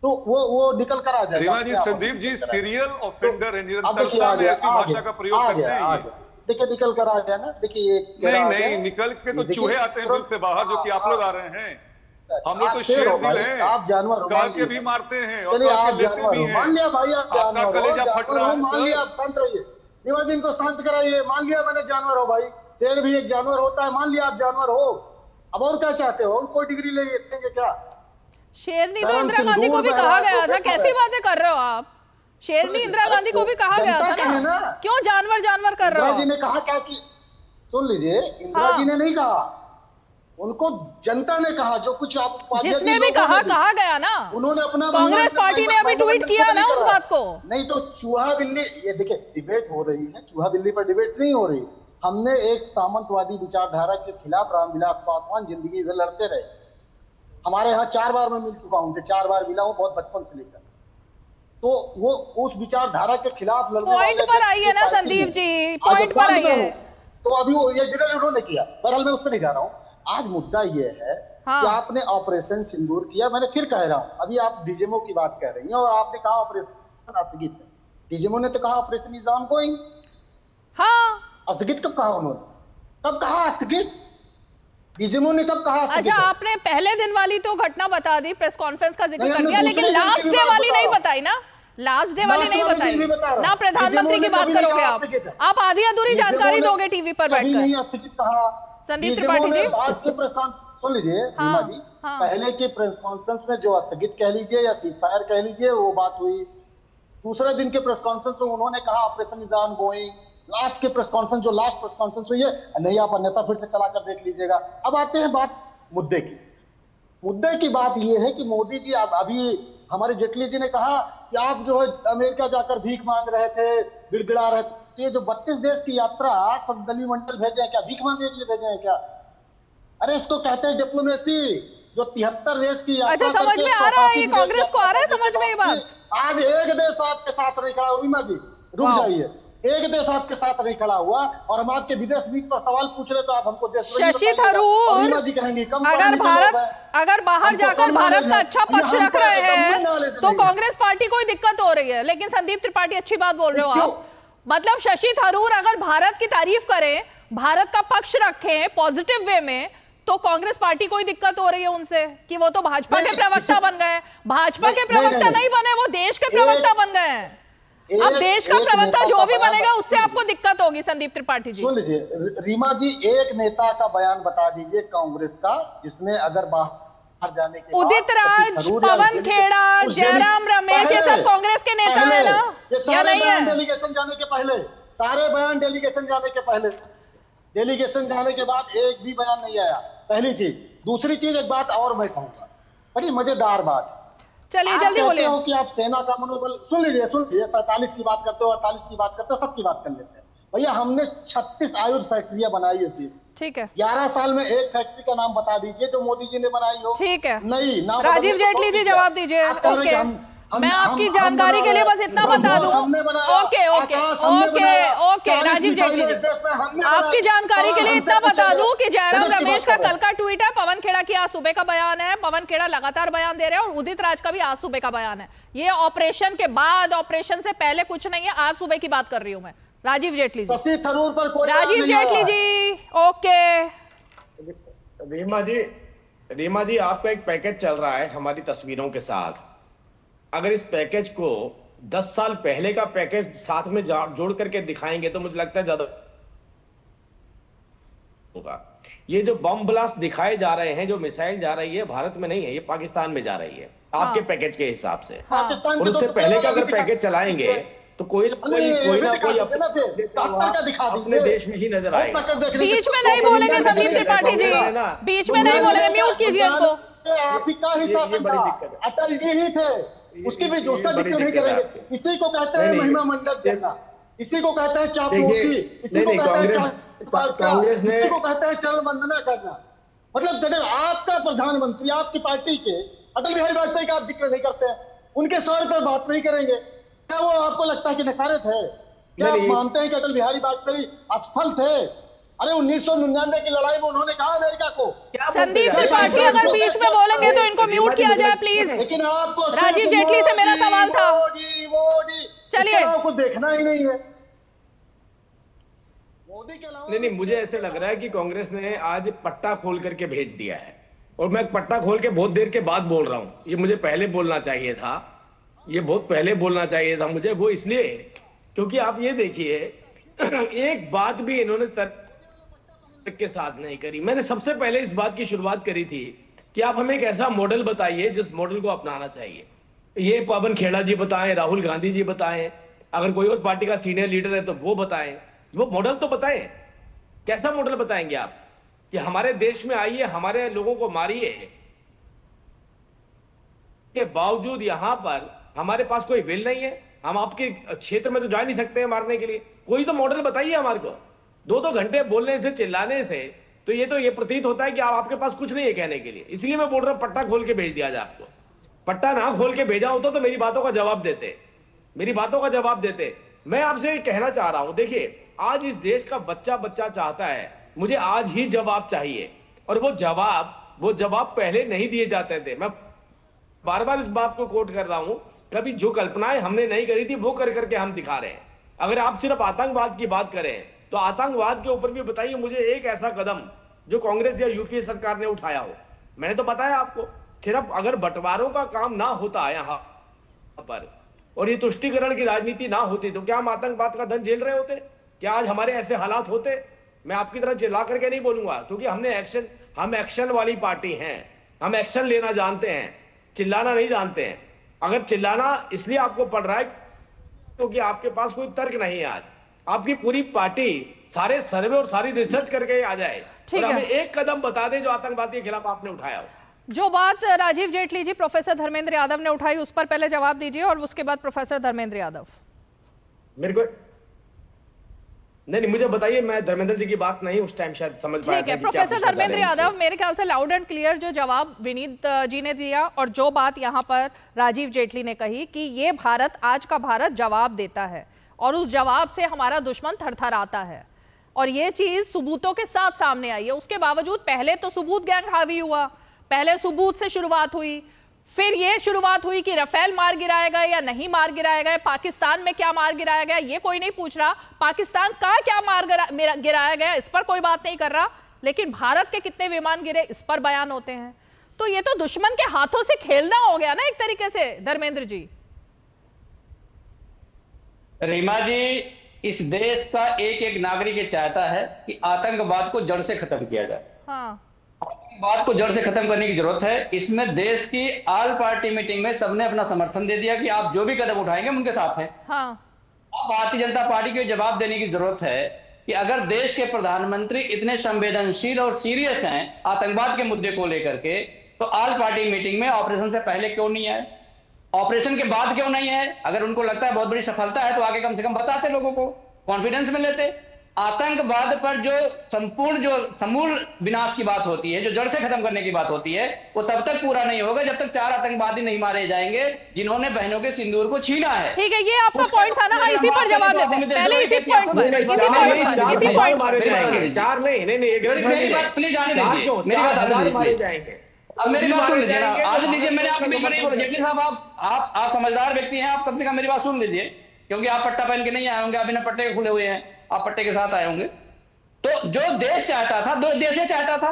तो वो निकल कर आ जाएगा। रीमा जी, संदीप जी सीरियल ऑफेंडर है, निरंतरता में ऐसी भाषा का प्रयोग करते हैं। देखिए निकल कर आ गया ना। देखिए नहीं, निकल के तो चूहे आते हैं बिल से बाहर, जो कि आप लोग आ रहे हैं। हम लोग तो शेर दिल हैं, आप जानवर हो, काल के भी मारते हैं और आप जानवर हो। मान लिया भाई, आप जानवर हो, कलेजा फट रहा है। मान लिया, आप शांत रहिए। रीमा जी, इनको शांत कराइए। मान लिया मैंने जानवर हो भाई, शेर भी एक जानवर होता है। मान लिया आप जानवर हो, अब और क्या चाहते हो? कोई डिग्री लेंगे क्या? शेरनी तो इंदिरा गांधी को भी कहा गया था। कैसी बातें कर रहे हो आप? शेरनी इंदिरा गांधी को भी कहा गया था ना, क्यों जानवर जानवर कर रहे हो? इंदिरा जी ने कहा क्या कि, सुन लीजिए, इंदिरा जी ने नहीं कहा, उनको जनता ने कहा। जो कुछ आप जिसने भी कहा गया ना, उन्होंने अपना, कांग्रेस पार्टी ने अभी ट्वीट किया ना उस बात को। नहीं तो चूहा बिल्ली, ये देखिए डिबेट हो रही है, चूहा बिल्ली पर डिबेट नहीं हो रही। हमने एक सामंतवादी विचारधारा के खिलाफ रामविलास पासवान जिंदगी भर लड़ते रहे। हमारे यहाँ 4 बार मैं मिल चुका हूँ, 4 बार मिला हूँ, बहुत बचपन से लेकर। तो वो उस विचारधारा के खिलाफ लड़ने वाले पॉइंट पर आइए ना संदीप जी, पॉइंट पर आइए। तो अभी वो ये जिन्होंने उन्होंने किया, बहरहाल मैं उस पर नहीं जा रहा हूँ। आज मुद्दा ये है कि आपने ऑपरेशन सिंदूर किया। मैंने फिर कह रहा हूँ, अभी आप डीजेमओ की बात कह रही हैं और आपने कहा ऑपरेशन स्थगित है। डीजेमओ ने तो कहा ऑपरेशन इज ऑनगोइंग। हाँ, स्थगित कब कहा उन्होंने? कब कहा स्थगित? डीजेमओ ने कब कहा? अच्छा, आपने पहले दिन वाली तो घटना बता दी, प्रेस कॉन्फ्रेंस का जिक्र कर दिया, लेकिन लास्ट डे वाली नहीं बताई ना। लास्ट डे वाली नहीं बताई ना। प्रधानमंत्री की बात करोगे आप आधी अधूरी जानकारी दोगे टीवी पर बैठकर। संदीप त्रिपाठी जी, सुन लीजिए रीमा जी, पहले के प्रेस कॉन्फ्रेंस में जो स्थगित कह लीजिए या सीजफायर कह लीजिए, वो बात हुई। दूसरे दिन के प्रेस कॉन्फ्रेंस में उन्होंने कहा ऑपरेशन इज ऑनगोइंग। लास्ट के प्रेस कॉन्फ्रेंस, जो लास्ट प्रेस कॉन्फ्रेंस हुई है, नहीं आप अन्यथा फिर से चलाकर देख लीजिएगा। अब आते हैं बात मुद्दे की। मुद्दे की बात यह है कि मोदी जी, अभी हमारे जेटली जी ने कहा कि आप जो है अमेरिका जाकर भीख मांग रहे थे, गिड़गिड़ा रहे थे। ये जो 32 देश की यात्रा सब दलीय मंडल भेजे हैं, क्या भीख मांगने के लिए भेजे हैं क्या? अरे इसको कहते हैं डिप्लोमेसी। जो 73 देश की यात्रा, अच्छा समझ में आ रहा है, ये कांग्रेस को आ रहा है समझ में ये बात। आज एक देश आपके साथ नहीं खड़ा। रीमा जी रुक जाइए, एक देश आपके साथ नहीं खड़ा हुआ और हम आपके विदेश नीति पर सवाल पूछ रहे तो आप हमको देश शशि थरूर, रीमा जी कहेंगी अगर बाहर जाकर भारत का अच्छा पक्ष रख रहे हैं तो कांग्रेस पार्टी को दिक्कत हो रही है। लेकिन संदीप त्रिपाठी अच्छी बात बोल रहे हो आप, मतलब शशि थरूर अगर भारत की तारीफ करें, भारत का पक्ष रखें पॉजिटिव वे में, तो कांग्रेस पार्टी को दिक्कत हो रही है उनसे कि वो तो भाजपा के प्रवक्ता बन गए। भाजपा के प्रवक्ता नहीं बने, वो देश के प्रवक्ता बन गए हैं। अब देश का प्रवक्ता जो भी बनेगा उससे आपको दिक्कत होगी। संदीप त्रिपाठी जी, सुन लीजिए रीमा जी, एक नेता का बयान बता दीजिए कांग्रेस का, जिसने अगर बाहर जाने के उदित राज, पवन खेड़ा, जयराम रमेश, ये सब कांग्रेस के नेता है ना, या नहीं है? डेलीगेशन जाने के पहले सारे बयान डेलीगेशन जाने के पहले, डेलीगेशन जाने के बाद एक भी बयान नहीं आया, पहली चीज। दूसरी चीज, एक बात और मैं कहूंगा, बड़ी मजेदार बात। चलिए जल्दी बोलिए। हो कि आप सेना का मनोबल, सुन लीजिए 47 की बात करते हो, 48 की बात करते हो, सबकी बात कर लेते हैं। भैया हमने 36 आयुध फैक्ट्रियां बनाई थी, ठीक है। 11 साल में एक फैक्ट्री का नाम बता दीजिए जो मोदी जी ने बनाई हो। ठीक है, नहीं नाम। राजीव जेटली जी जवाब दीजिए। ओके, मैं आपकी जानकारी के लिए बस इतना बता दूं। Okay okay okay okay Rajiv Jaitley ji, आपकी जानकारी के लिए इतना बता दूं कि जयराम रमेश का कल का ट्वीट है, पवन खेड़ा की आज सुबह का बयान है, पवन खेड़ा लगातार बयान दे रहे हैं, और उदित राज का भी आज सुबह का बयान है। ये ऑपरेशन के बाद, ऑपरेशन से पहले कुछ नहीं है, आज सुबह की बात कर रही हूं मैं। राजीव जेटली जी, शशि थरूर पर कोई राजीव जेटली जी। ओके रीमा जी आपका एक पैकेज चल रहा है हमारी तस्वीरों के साथ। अगर इस पैकेज को 10 साल पहले का पैकेज साथ में जोड़ करके दिखाएंगे तो मुझे लगता है ज्यादा होगा। ये जो बम ब्लास्ट दिखाए जा रहे हैं, जो मिसाइल जा रही है, भारत में नहीं है, ये पाकिस्तान में जा रही है आपके पैकेज के हिसाब से। और उससे पहले का अगर पैकेज चलाएंगे तो कोई ना कोई अपने देश में ही नजर आएगा। बीच में नहीं बोलेंगे संदीप त्रिपाठी जी, बीच में नहीं बोलेंगे, म्यूट कीजिए इनको। आप ही का ही शासन था, अटल जी ही थे, उसकी भी उसका जिक्र नहीं करेंगे। इसी को कहते हैं महिमा मंडल देना, इसी को कहते हैं चापलूसी, इसी को कहते हैं कांग्रेस ने, इसी को कहते हैं चरण वंदना करना। मतलब अगर आपका प्रधानमंत्री, आपकी पार्टी के अटल बिहारी वाजपेयी का आप जिक्र नहीं करते हैं, उनके स्वर पर बात नहीं करेंगे, क्या वो आपको लगता है कि नकारित है? क्या आप मानते हैं कि अटल बिहारी वाजपेयी असफल थे? अरे 1999 की लड़ाई में उन्होंने कहा अमेरिका को। संदीप त्रिपाठी अगर बीच में बोलेंगे तो इनको म्यूट किया जाए प्लीज। लेकिन आपको राजीव जेटली से मेरा सवाल था। चलिए, आपको देखना ही नहीं है मोदी के अलावा। नहीं, मुझे ऐसे लग रहा है कि कांग्रेस ने आज पट्टा खोल करके भेज दिया है, और मैं पट्टा खोल के बहुत देर के बाद बोल रहा हूं। ये मुझे पहले बोलना चाहिए था, ये बहुत पहले बोलना चाहिए था मुझे, वो इसलिए क्योंकि आप ये देखिए एक बात भी इन्होंने तर्क के साथ नहीं करी। मैंने सबसे पहले इस बात की शुरुआत करी थी कि आप हमें एक ऐसा मॉडल बताइए जिस मॉडल को अपनाना चाहिए। ये पवन खेड़ा जी बताएं, राहुल गांधी जी बताएं, अगर कोई और पार्टी का सीनियर लीडर है तो वो बताएं, वो मॉडल तो बताएं। कैसा मॉडल बताएंगे आप कि हमारे देश में आइए, हमारे लोगों को मारिए, के बावजूद यहां पर हमारे पास कोई विल नहीं है, हम आपके क्षेत्र में तो जा नहीं सकते हैं मारने के लिए। कोई तो मॉडल बताइए हमारे को। 2-2 घंटे बोलने से, चिल्लाने से तो ये प्रतीत होता है कि आपके पास कुछ नहीं है कहने के लिए। इसलिए मैं बोल रहा हूं पट्टा खोल के भेज दिया जाए आपको। पट्टा ना खोल के भेजा होता तो मेरी बातों का जवाब देते, मेरी बातों का जवाब देते। मैं आपसे कहना चाह रहा हूं, देखिए आज इस देश का बच्चा चाहता है मुझे आज ही जवाब चाहिए, और वो जवाब पहले नहीं दिए जाते थे। मैं बार बार इस बात को कोट कर रहा हूं, कभी जो कल्पनाएं हमने नहीं करी थी वो कर करके हम दिखा रहे हैं। अगर आप सिर्फ आतंकवाद की बात करें तो आतंकवाद के ऊपर भी बताइए मुझे एक ऐसा कदम जो कांग्रेस या यूपीए सरकार ने उठाया हो। मैंने तो बताया आपको, सिर्फ अगर बंटवारों का काम ना होता यहां पर और ये तुष्टीकरण की राजनीति ना होती तो क्या हम आतंकवाद का दंड झेल रहे होते? क्या आज हमारे ऐसे हालात होते? मैं आपकी तरह चिल्ला करके नहीं बोलूंगा, क्योंकि हम एक्शन वाली पार्टी हैं, हम एक्शन लेना जानते हैं, चिल्लाना नहीं जानते हैं। अगर चिल्लाना इसलिए आपको पड़ रहा है क्योंकि आपके पास कोई तर्क नहीं है। आज आपकी पूरी पार्टी सारे सर्वे और सारी रिसर्च करके आ जाए और हमें एक कदम बता दे जो आतंकवादी के खिलाफ आपने उठाया हो। जो बात राजीव जेटली जी प्रोफेसर धर्मेंद्र यादव ने उठाई उस पर पहले जवाब दीजिए और उसके बाद प्रोफेसर धर्मेंद्र यादव। मेरे को नहीं, मुझे बताइए, मैं धर्मेंद्र जी की बात नहीं उस टाइम शायद समझ पाया। ठीक है, प्रोफेसर धर्मेंद्र यादव, मेरे ख्याल से लाउड एंड क्लियर जो जवाब विनीत जी ने दिया और जो बात यहाँ पर राजीव जेटली ने कही कि ये भारत, आज का भारत जवाब देता है और उस जवाब से हमारा दुश्मन थरथराता है, और ये चीज सबूतों के साथ सामने आई है। उसके बावजूद पहले तो सबूत गैंग हावी हुआ, पहले सबूत से शुरुआत हुई, फिर ये शुरुआत हुई कि राफेल मार गिराया गया या नहीं मार गिराया गया, पाकिस्तान में क्या मार गिराया गया ये कोई नहीं पूछ रहा, पाकिस्तान का क्या मार गिराया गया इस पर कोई बात नहीं कर रहा, लेकिन भारत के कितने विमान गिरे इस पर बयान होते हैं। तो ये तो दुश्मन के हाथों से खेलना हो गया ना एक तरीके से। धर्मेंद्र जी। रीमा जी, इस देश का एक एक नागरिक ये चाहता है कि आतंकवाद को जड़ से खत्म किया जाए। हाँ, बात को जड़ से खत्म करने की जरूरत है। इसमें देश की ऑल पार्टी मीटिंग में सबने अपना समर्थन दे दिया कि आप जो भी कदम उठाएंगे हम उनके साथ हैं। हाँ। भारतीय जनता पार्टी को जवाब देने की जरूरत है कि अगर देश के प्रधानमंत्री इतने संवेदनशील और सीरियस हैं आतंकवाद के मुद्दे को लेकर के, तो ऑल पार्टी मीटिंग में ऑपरेशन से पहले क्यों नहीं आए, ऑपरेशन के बाद क्यों नहीं है? अगर उनको लगता है बहुत बड़ी सफलता है तो आगे कम से कम बताते, लोगों को कॉन्फिडेंस में लेते। आतंकवाद पर जो संपूर्ण जो समूल विनाश की बात होती है, जो जड़ से खत्म करने की बात होती है, वो तब तक पूरा नहीं होगा जब तक 4 आतंकवादी नहीं मारे जाएंगे जिन्होंने बहनों के सिंदूर को छीना है। ठीक है, ये आपका पॉइंट था ना, इसी पर जवाब देते हैं। पहले इसी पॉइंट पर 4 नहीं, मेरी बात प्लीज आने दीजिए, मेरी बात आने दीजिए। अब मेरी बात सुन लीजिए, आज लीजिए, मैंने आपको जेटली साहब आप समझदार व्यक्ति हैं, आप कम से कम मेरी बात सुन लीजिए, क्योंकि आप पट्टा पहन के नहीं आए होंगे, आप बिना पट्टे के खुले हुए हैं, आप पट्टे के साथ आए होंगे। तो जो देश चाहता था, दो देश चाहता था।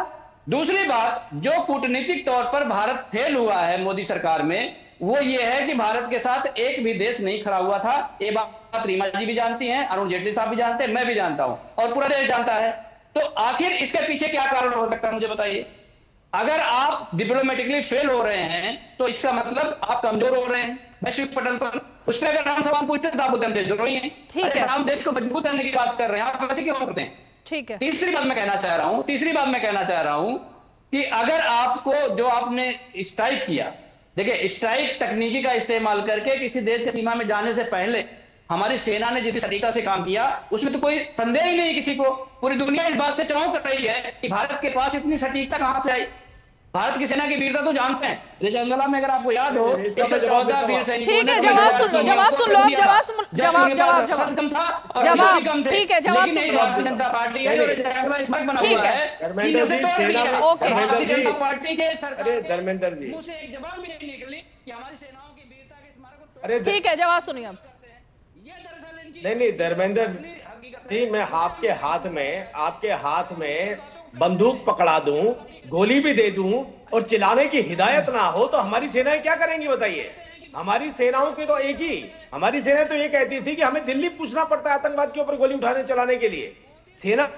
दूसरी बात, जो कूटनीतिक तौर पर भारत फेल हुआ है मोदी सरकार में, वो ये है कि भारत के साथ एक भी देश नहीं खड़ा हुआ था। ये बात रीमा जी भी जानती हैं, अरुण जेटली साहब भी जानते हैं, मैं भी जानता हूं और पूरा देश जानता है। तो आखिर इसके पीछे क्या कारण हो सकता है, मुझे बताइए। अगर आप डिप्लोमेटिकली फेल हो रहे हैं तो इसका मतलब आप कमजोर हो रहे हैं वैश्विक पटल पर। उस पर अगर हम सवाल पूछते हैं तो आप बोलते हैं जो नहीं है। ठीक है, हम देश को मजबूत करने की बात कर रहे हैं, आप वैसे क्यों करते हैं? ठीक है। तीसरी बात मैं कहना चाह रहा हूं कि अगर आपको जो आपने स्ट्राइक किया, देखिए स्ट्राइक तकनीकी का इस्तेमाल करके किसी देश की सीमा में जाने से पहले हमारी सेना ने जितनी सटीकता से काम किया, उसमें तो कोई संदेह ही नहीं किसी को। पूरी दुनिया इस बात से चौंक रही है कि भारत के पास इतनी सटीकता कहां से आई। भारत की सेना की वीरता तो जानते हैं, जंगला में अगर आपको याद हो 114 वीर सैनिकों ने, ठीक है, जवाब सुन लो, जवाब सुन लो, ठीक है, जवाब सुन लो। भारतीय जनता पार्टी है जो स्मारक बना हुआ है, चीन से तोड़ दिया है। भारतीय जनता पार्टी के सरकार धर्मेंद्र जी मुंह से एक जवाब भी नहीं निकली कि हमारी सेनाओं की वीरता के स्मारक को। ठीक है, जवाब सुनिए अब। नहीं धर्मेंद्र जी, मैं आपके हाथ में बंदूक पकड़ा दूं, गोली भी दे दूं और चिल्लाने की हिदायत ना हो तो हमारी सेनाएं क्या करेंगी बताइए। हमारी सेनाओं के तो एक ही, हमारी सेना तो ये कहती थी कि हमें दिल्ली पूछना पड़ता है आतंकवाद के ऊपर गोली उठाने चलाने के लिए। सेना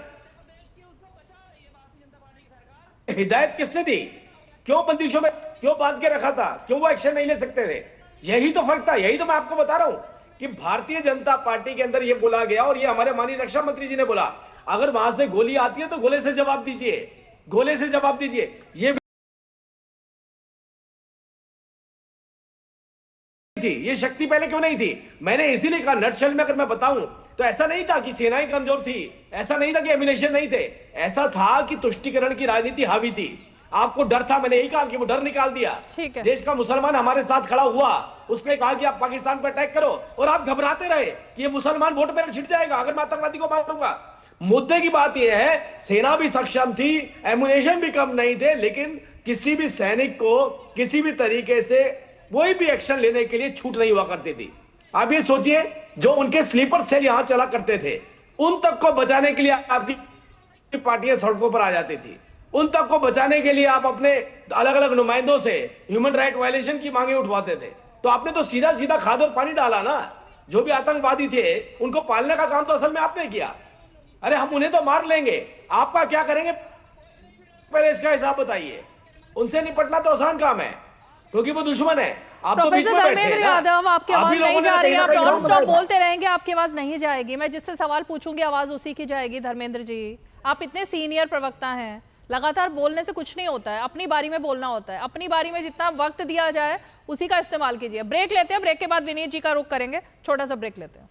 हिदायत किसने दी? क्यों बंदिशों में क्यों बांध के रखा था? क्यों वो एक्शन नहीं ले सकते थे? यही तो फर्क था, यही तो मैं आपको बता रहा हूं कि भारतीय जनता पार्टी के अंदर ये बोला गया और ये हमारे माननीय रक्षा मंत्री जी ने बोला, अगर वहां से गोली आती है तो गोले से जवाब दीजिए, गोले से जवाब दीजिए। ये शक्ति पहले क्यों नहीं थी? मैंने इसीलिए कहा, नटशेल में अगर मैं बताऊं तो ऐसा नहीं था कि सेनाएं कमजोर थी, ऐसा नहीं था कि एमिनेशन नहीं थे, ऐसा था कि तुष्टीकरण की राजनीति हावी थी। आपको डर था, मैंने यही कहा कि वो डर निकाल दिया। देश का मुसलमान हमारे साथ खड़ा हुआ, उसने कहा कि आप पाकिस्तान पर अटैक करो और आप घबराते रहे कि ये मुसलमान वोट बैंक छिट जाएगा अगर मैं आतंकवादी को मारूंगा। मुद्दे की बात यह है, सेना भी सक्षम थी, एमुनेशन भी कम नहीं थे, लेकिन किसी भी सैनिक को किसी भी तरीके से कोई भी एक्शन लेने के लिए छूट नहीं हुआ करती थी। आप ये सोचिए, जो उनके स्लीपर सेल यहां चला करते थे, उन तक को बचाने के लिए आपकी पार्टियां सड़कों पर आ जाती थी, उन तक को बचाने के लिए आप अपने अलग अलग नुमाइंदों से ह्यूमन राइट वायलेशन की मांगे उठवाते थे। तो आपने तो सीधा सीधा खाद और पानी डाला ना। जो भी आतंकवादी थे उनको पालने का काम तो असल में आपने किया। अरे हम उन्हें तो मार लेंगे, आपका क्या करेंगे पहले इसका हिसाब बताइए। उनसे निपटना तो आसान काम है क्योंकि वो दुश्मन है। आप प्रोफेसर धर्मेंद्र यादव, आपकी आवाज नहीं जा रही है, आप नॉन स्टॉप बोलते रहेंगे, आपकी आवाज नहीं जाएगी। मैं जिससे सवाल पूछूंगी आवाज उसी की जाएगी। धर्मेंद्र जी, आप इतने सीनियर प्रवक्ता हैं, लगातार बोलने से कुछ नहीं होता है, अपनी बारी में बोलना होता है। अपनी बारी में जितना वक्त दिया जाए उसी का इस्तेमाल कीजिए। ब्रेक लेते हैं, ब्रेक के बाद विनीत जी का रुख करेंगे, छोटा सा ब्रेक लेते हैं।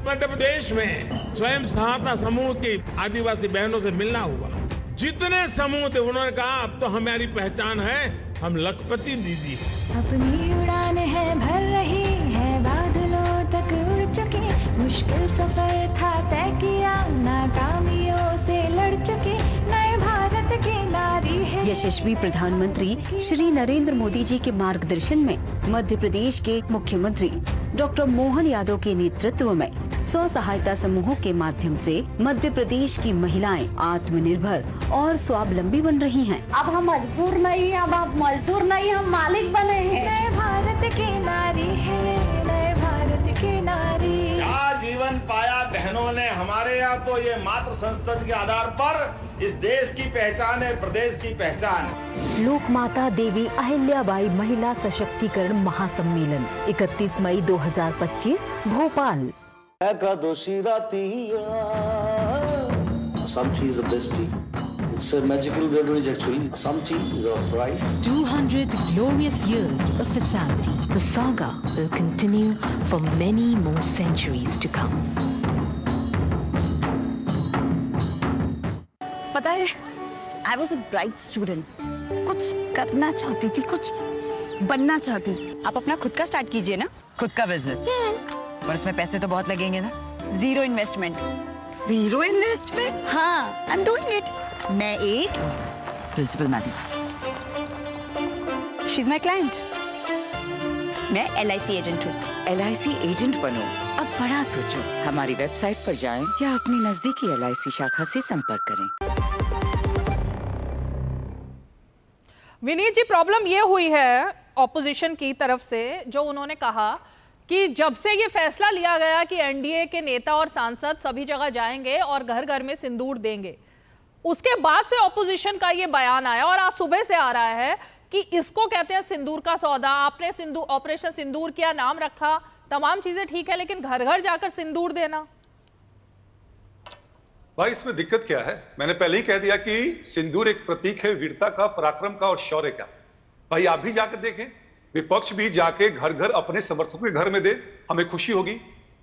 मध्य प्रदेश में स्वयं सहायता समूह की आदिवासी बहनों से मिलना हुआ। जितने समूह थे उन्होंने कहा अब तो हमारी पहचान है, हम लखपति दीदी हैं। अपनी उड़ान है भर रही है, बादलों तक उड़ चुके, मुश्किल सफर था तय किया, नाकामियों से लड़ चुके, नए भारत के नारी है। यशस्वी प्रधानमंत्री श्री नरेंद्र मोदी जी के मार्गदर्शन में मध्य प्रदेश के मुख्यमंत्री डॉक्टर मोहन यादव के नेतृत्व में स्व सहायता समूहों के माध्यम से मध्य प्रदेश की महिलाएं आत्मनिर्भर और स्वावलंबी बन रही हैं। अब हम मजबूर नहीं, अब आप मजदूर नहीं, हम मालिक बने हैं। नए भारत की नारी है, नए भारत की नारी। आजीवन पाया बहनों ने। हमारे यहाँ तो ये मातृ संस्कृति के आधार पर इस देश की पहचान है, प्रदेश की पहचान है। लोक माता देवी अहिल्याबाई महिला सशक्तिकरण महासम्मेलन 31 मई 2025 भोपाल। एकादशी रातिया some tea is the best tea. It's a magical beverage actually. Some tea is of right. 200 glorious years of Vasanti. The saga will continue for many more centuries to come. पता है, I was a bright student. कुछ करना चाहती थी, कुछ बनना चाहती थी। आप अपना खुद का स्टार्ट कीजिए ना। खुद का बिजनेस, पर उसमें पैसे तो बहुत लगेंगे ना। Zero investment. Zero investment? हाँ, I'm doing it. मैं एक principal madam. She's my client. मैं LIC एजेंट हूँ। LIC एजेंट बनो, अब बड़ा सोचो। हमारी वेबसाइट पर जाएं या अपनी नजदीकी LIC शाखा से संपर्क करें। विनीत जी, प्रॉब्लम ये हुई है ऑपोजिशन की तरफ से, जो उन्होंने कहा कि जब से ये फैसला लिया गया कि एनडीए के नेता और सांसद सभी जगह जाएंगे और घर घर में सिंदूर देंगे, उसके बाद से ऑपोजिशन का ये बयान आया और आज सुबह से आ रहा है कि इसको कहते हैं सिंदूर का सौदा। आपने सिंदूर, ऑपरेशन सिंदूर किया, नाम रखा, तमाम चीजें ठीक है, लेकिन घर घर जाकर सिंदूर देना। भाई इसमें दिक्कत क्या है? मैंने पहले ही कह दिया कि सिंदूर एक प्रतीक है वीरता का, पराक्रम का और शौर्य का। भाई आप भी जाकर देखें, विपक्ष भी जाके घर घर अपने समर्थकों के घर में दे, हमें खुशी होगी।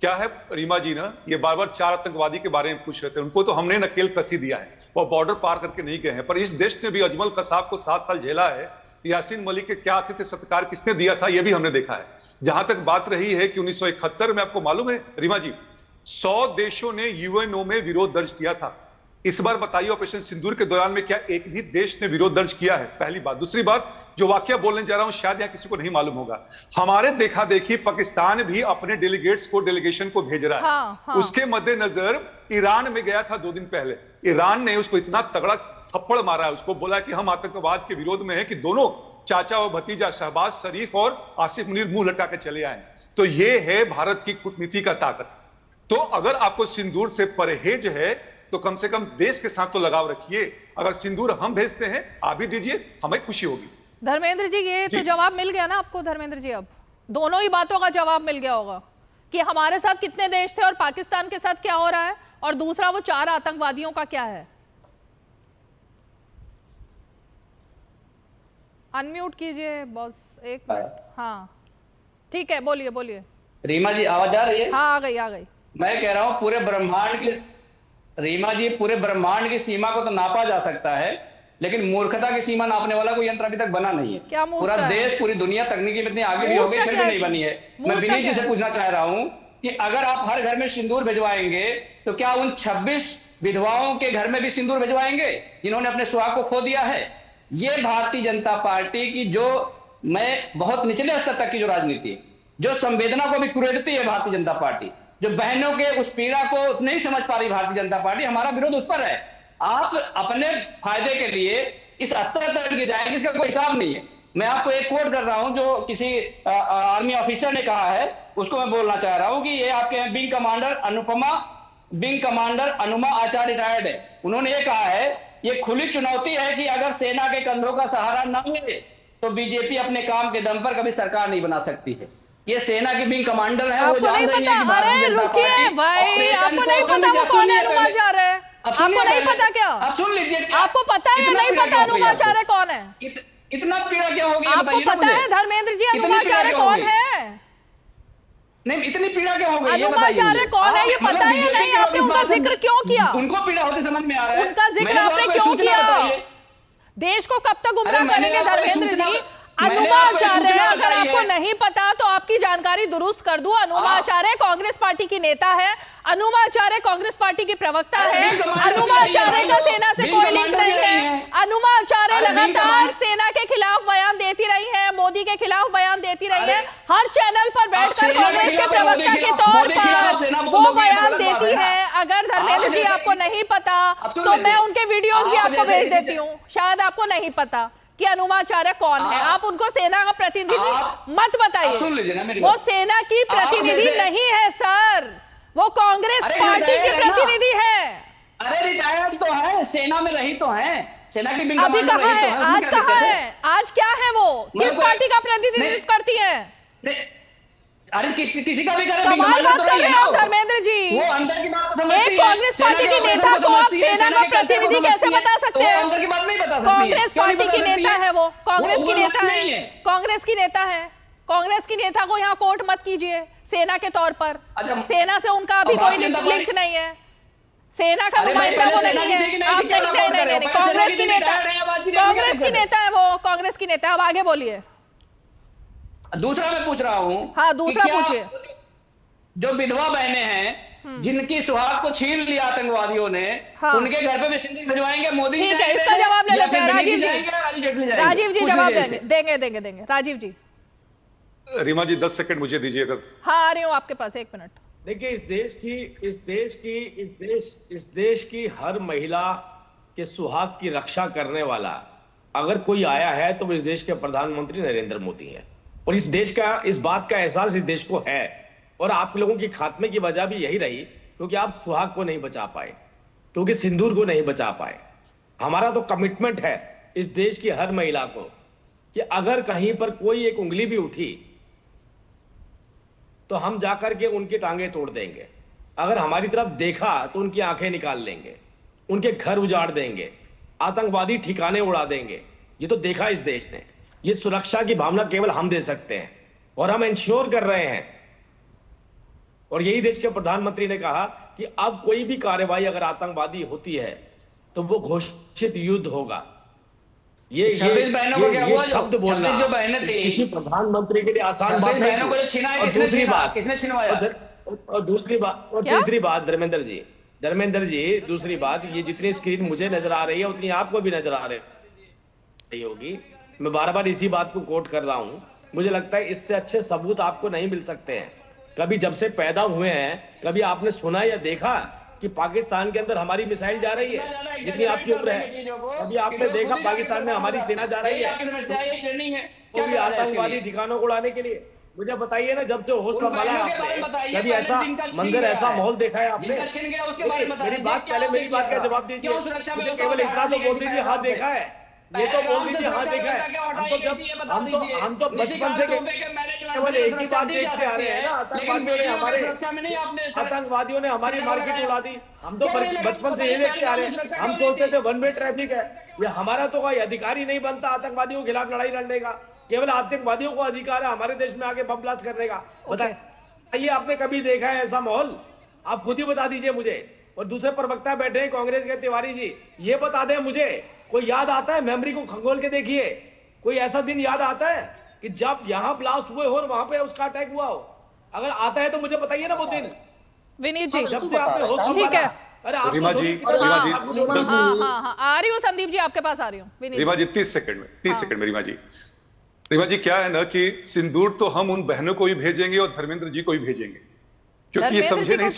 क्या है रीमा जी ना, ये बार बार 4 आतंकवादी के बारे में पूछ रहे थे, उनको तो हमने नकेल कसी दिया है, वो बॉर्डर पार करके नहीं गए हैं। पर इस देश ने भी अजमल कसाब को 7 साल झेला है। यासीन मलिक के क्या आतिथ्य सत्कार किसने दिया था, ये भी हमने देखा है। जहां तक बात रही है कि 1971 में, आपको मालूम है रीमा जी, 100 देशों ने यूएनओ में विरोध दर्ज किया था। इस बार बताइए ऑपरेशन सिंदूर के दौरान में क्या एक भी देश ने विरोध दर्ज किया है? पहली बात। दूसरी बात, जो वाकया बोलने जा रहा हूं शायद यहां किसी को नहीं मालूम होगा, हमारे देखा देखी पाकिस्तान भी अपने डेलीगेट्स को, डेलीगेशन को भेज रहा है। हाँ। उसके मद्देनजर ईरान में गया था 2 दिन पहले, ईरान ने उसको इतना तगड़ा थप्पड़ मारा है, उसको बोला कि हम आतंकवाद के विरोध में है, कि दोनों चाचा और भतीजा शहबाज शरीफ और आसिफ मुनीर मुंह लटका के चले आए। तो ये है भारत की कूटनीति का ताकत। तो अगर आपको सिंदूर से परहेज है तो कम से कम देश के साथ तो लगाव रखिए। अगर सिंदूर हम भेजते हैं, आप भी दीजिए, हमें खुशी होगी। धर्मेंद्र जी, ये तो जवाब मिल गया ना आपको धर्मेंद्र जी? अब दोनों ही बातों का जवाब मिल गया होगा कि हमारे साथ कितने देश थे और पाकिस्तान के साथ क्या हो रहा है, और दूसरा वो 4 आतंकवादियों का क्या है। अनम्यूट कीजिए बॉस, एक मिनट। हाँ ठीक है, बोलिए बोलिए। रीमा जी आवाज आ रही है? हाँ आ गई। मैं कह रहा हूँ पूरे ब्रह्मांड की, रीमा जी, पूरे ब्रह्मांड की सीमा को तो नापा जा सकता है, लेकिन मूर्खता की सीमा नापने वाला कोई यंत्र अभी तक बना नहीं है। क्या पूरा देश, पूरी दुनिया तकनीकी में इतनी आगे भी हो गई, फिर भी नहीं बनी है। मैं विनीत जी से पूछना चाह रहा हूं कि अगर आप हर घर में सिंदूर भिजवाएंगे तो क्या उन 26 विधवाओं के घर में भी सिंदूर भिजवाएंगे जिन्होंने अपने सुहाग को खो दिया है? ये भारतीय जनता पार्टी की जो मैं बहुत निचले स्तर तक की जो राजनीति, जो संवेदना को भी कुरेदती है भारतीय जनता पार्टी, जो बहनों के उस पीड़ा को नहीं समझ पा रही भारतीय जनता पार्टी, हमारा विरोध उस पर है। आप अपने फायदे के लिए इस स्तर तक के जाएंगे, इसका कोई हिसाब नहीं है। मैं आपको एक कोट कर रहा हूं जो किसी आर्मी ऑफिसर ने कहा है, उसको मैं बोलना चाह रहा हूं कि ये आपके विंग कमांडर अनुमा आचार्य रिटायर्ड है। उन्होंने ये कहा है, ये खुली चुनौती है कि अगर सेना के कंधों का सहारा न मिले तो बीजेपी अपने काम के दम पर कभी सरकार नहीं बना सकती है। ये सेना की विंग कमांडर है, वो जान रही है कि भारतीय जनता पार्टी भाई, आपको नहीं पता वो कौन है अनुमा आचार्य? आपको नहीं पता क्या? आप सुन लीजिए, आपको पता है या नहीं पता अनुमा आचार्य कौन है? इतना पीड़ा क्या होगी? आपको पता है धर्मेंद्र जी अनुमा आचार्य कौन है? नहीं, इतनी पीड़ा क्या हो गई? अनुमा आचार्य कौन है ये पता है या नहीं? आपने उनका जिक्र क्यों किया? उनको पीड़ा होती समझ में आ रहा है। उनका जिक्र आपने क्यों किया? देश को कब तक गुमराह करेंगे धर्मेंद्र जी? अनुमा आचार्य, अगर आपको नहीं पता तो आपकी जानकारी दुरुस्त कर दूं। अनुमा आचार्य कांग्रेस पार्टी की नेता है, अनुमा आचार्य कांग्रेस पार्टी की प्रवक्ता है, अनुमा आचार्य का सेना से कोई लिंक नहीं है। अनुमा आचार्य लगातार सेना के खिलाफ बयान देती रही है, मोदी के खिलाफ बयान देती रही है, हर चैनल पर बैठकर कांग्रेस के प्रवक्ता के तौर पर वो बयान देती है। अगर धर्मेंद्र जी आपको नहीं पता तो मैं उनके वीडियोस भी आपको भेज देती हूँ, शायद आपको नहीं पता कि अनुमा आचार्य कौन है। आप उनको सेना का प्रतिनिधि मत बताइए, वो सेना की प्रतिनिधि नहीं है सर। वो कांग्रेस पार्टी के प्रतिनिधि है। अरे रिटायर्ड तो है, सेना में रही तो है, सेना की अभी कहाँ है, आज कहाँ है, आज क्या है वो, किस पार्टी का प्रतिनिधित्व करती है? अरे किसी का भी करे, कमाल बात कर रहे हो धर्मेंद्र जी। वो अंदर की बात को समझती है। एक कांग्रेस पार्टी की नेता को आप सेना का प्रतिनिधि कैसे बता सकते हैं? अंदर की बात नहीं बता सकती। कांग्रेस पार्टी की नेता है वो, कांग्रेस की नेता है, कांग्रेस की नेता है। कांग्रेस की नेता को यहाँ कोर्ट मत कीजिए सेना के तौर पर। सेना से उनका अभी कोई लिंक नहीं है, सेना का नुमाइंदा वो नहीं है। आप नहीं, कांग्रेस की नेता, कांग्रेस की नेता है वो, कांग्रेस की नेता। अब आगे बोलिए। दूसरा मैं पूछ रहा हूँ। हाँ, दूसरा पूछिए। जो विधवा बहनें हैं जिनकी सुहाग को छीन लिया आतंकवादियों ने, उनके घर पे सिंदूर भिजवाएंगे मोदी जी? ठीक है, इसका जवाब ले लेते हैं राजीव जी। राजीव जी जवाब देंगे। राजीव जी। रीमा जी 10 सेकंड मुझे दीजिए अगर। हाँ, आ रही हूँ आपके पास, 1 मिनट। देखिए, इस देश की हर महिला के सुहाग की रक्षा करने वाला अगर कोई आया है तो वो इस देश के प्रधानमंत्री नरेंद्र मोदी हैं। और इस बात का एहसास इस देश को है। और आप लोगों की खात्मे की वजह भी यही रही क्योंकि आप सुहाग को नहीं बचा पाए, क्योंकि सिंदूर को नहीं बचा पाए। हमारा तो कमिटमेंट है इस देश की हर महिला को कि अगर कहीं पर कोई एक उंगली भी उठी तो हम जाकर के उनकी टांगे तोड़ देंगे। अगर हमारी तरफ देखा तो उनकी आंखें निकाल लेंगे, उनके घर उजाड़ देंगे, आतंकवादी ठिकाने उड़ा देंगे। ये तो देखा इस देश ने। ये सुरक्षा की भावना केवल हम दे सकते हैं और हम इंश्योर कर रहे हैं। और यही देश के प्रधानमंत्री ने कहा कि अब कोई भी कार्रवाई अगर आतंकवादी होती है तो वो घोषित युद्ध होगा। ये 26 बहनों को क्या हुआ? शब्द बोलना जो बहनें थी किसी प्रधानमंत्री के लिए आसान बात नहीं। बहनों को छिनाया, दूसरी बात, किसने छिनवाया? और तीसरी बात धर्मेंद्र जी दूसरी बात, ये जितनी स्क्रीन मुझे नजर आ रही है उतनी आपको भी नजर आ रही होगी। मैं बार बार इसी बात को कोट कर रहा हूं। मुझे लगता है इससे अच्छे सबूत आपको नहीं मिल सकते हैं। कभी जब से पैदा हुए हैं कभी आपने सुना या देखा कि पाकिस्तान के अंदर हमारी मिसाइल जा रही है जितनी आपकी उम्र है? कभी आपने देखा पाकिस्तान में हमारी सेना जा रही है कोई आतंकवादी ठिकानों को उड़ाने के लिए? मुझे बताइए ना, जब से होश संभाला आपने कभी ऐसा मंजर, ऐसा माहौल देखा है आपने? मेरी बात का जवाब दीजिए। मुझे केवल इतना तो बोल दीजिए हाँ देखा है, ये तो बोल दीजिए हाँ देखा है। हम तो बचपन से केवल एक ही बात देखते आ रहे हैं ना, आतंकवादियों ने हमारी मार्केट उड़ा दी। हम तो बचपन से ये देखते आ रहे हैं। हम सोचते थे वन वे ट्रैफिक है, ये हमारा तो कोई अधिकार ही नहीं बनता आतंकवादियों के खिलाफ लड़ाई लड़ने का। केवल आतंकवादियों को अधिकार है हमारे देश में आके बम ब्लास्ट करने का। बताइए आपने कभी देखा है ऐसा माहौल? आप खुद ही बता दीजिए मुझे। और दूसरे प्रवक्ता बैठे हैं कांग्रेस के, तिवारी जी, ये बता दें मुझे, कोई याद आता है? मेमोरी को खंगोल के देखिए, कोई ऐसा दिन याद आता है कि जब यहां ब्लास्ट हुए हो और वहां पे उसका अटैक हुआ हो? अगर आता है तो मुझे बताइए ना वो दिन। विनीत जी, जब से आपने होश ठीक है। अरे आप रीमा जी हाँ, आ रही हूँ संदीप जी, आपके पास आ रही हूँ। रीमा जी 30 सेकंड में रीमा जी क्या है ना कि सिंदूर तो हम उन बहनों को ही भेजेंगे और धर्मेंद्र जी को ही भेजेंगे, क्योंकि ये समझे नहीं,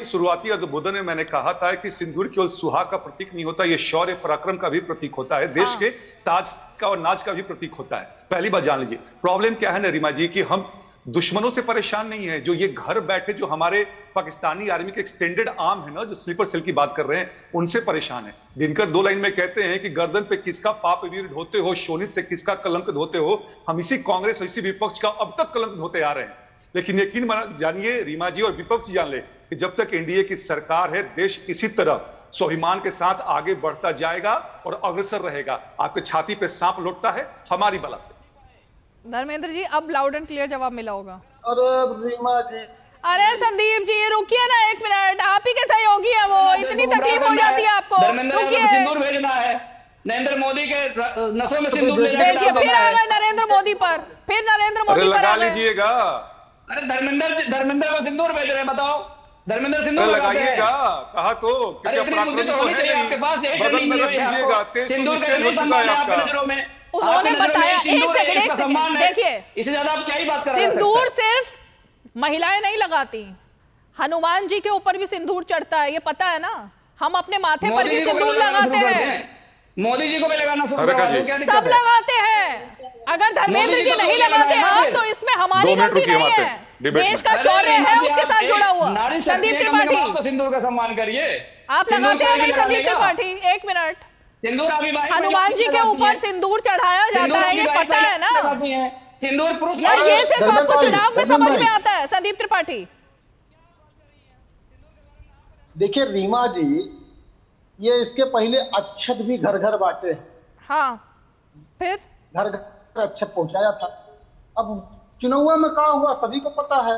शुरुआती उद्बोधन में मैंने कहा था कि सिंदूर केवल सुहाग का प्रतीक नहीं होता, ये शौर्य पराक्रम का भी प्रतीक होता है, देश के ताज का और नाज का भी प्रतीक होता है। पहली बात जान लीजिए। प्रॉब्लम क्या है ना रीमा जी कि हम दुश्मनों से परेशान नहीं है, जो ये घर बैठे जो हमारे पाकिस्तानी आर्मी के एक्सटेंडेड आर्म है ना, जो स्लीपर सेल की बात कर रहे हैं, उनसे परेशान है। दिनकर 2 लाइन में कहते हैं कि गर्दन पे किसका पाप वीर ढोते हो, शोणित से किसका कलंक धोते हो। हम इसी कांग्रेस और इसी विपक्ष का अब तक कलंक धोते आ रहे हैं। लेकिन यकीन जानिए रीमा जी और विपक्ष जान ले कि जब तक एनडीए की सरकार है, देश इसी तरह स्वाभिमान के साथ आगे बढ़ता जाएगा और अग्रसर रहेगा। आपके छाती पे सांप लौटता है हमारी बला से। धर्मेंद्र जी, अब लाउड एंड क्लियर जवाब मिला होगा। अरे रीमा जी, अरे संदीप जी रुकिए ना 1 मिनट, आप ही के सहयोगी है वो, इतनी तकलीफ हो जाती है आपको। रुकिए, सिंदूर भेजना है नरेंद्र मोदी के नसों में सिंदूर लेना है। देखिए फिर आ गए नरेंद्र मोदी पर, फिर नरेंद्र मोदी पर लगा लीजिएगा। अरे धर्मेंद्र को सिंदूर भेज रहे हैं, बताओ धर्मेंद्र सिंदूर लगाइएगा, कहा तो इतनी तो होनी चाहिए आपके पास। सिंदूर का नहीं सम्मान है आपकी नजरों में। उन्होंने बताया, एक सेकंड देखिए, इससे ज्यादा आप क्या ही बात कर रहे हैं? सिंदूर सिर्फ महिलाएं नहीं लगाती, हनुमान जी के ऊपर भी सिंदूर चढ़ता है, ये पता है ना। हम अपने माथे पर भी सिंदूर लगाते हैं, मोदी जी को भी लगाना सब लगाते हैं। अगर धर्मेंद्र जी नहीं लगाते हैं तो इसमें हमारी गलती नहीं है। देश का शौर्य है उसके साथ जुड़ा हुआ। संदीप त्रिपाठी, तो सिंदूर का सम्मान करिए। आप लगाते हैं नहीं संदीप त्रिपाठी? एक मिनट, सिंदूर हनुमान जी के ऊपर सिंदूर चढ़ाया जाता है, ये पता है ना? सिंदूर पुरुष यार ये सिर्फ आपको चुनाव में समझ में आता है संदीप त्रिपाठी। देखिए रीमा जी, ये इसके पहले अक्षत भी घर घर बांटे हैं। हाँ, फिर घर घर अक्षत पहुंचाया था। अब चुनाव में कहा हुआ सभी को पता है,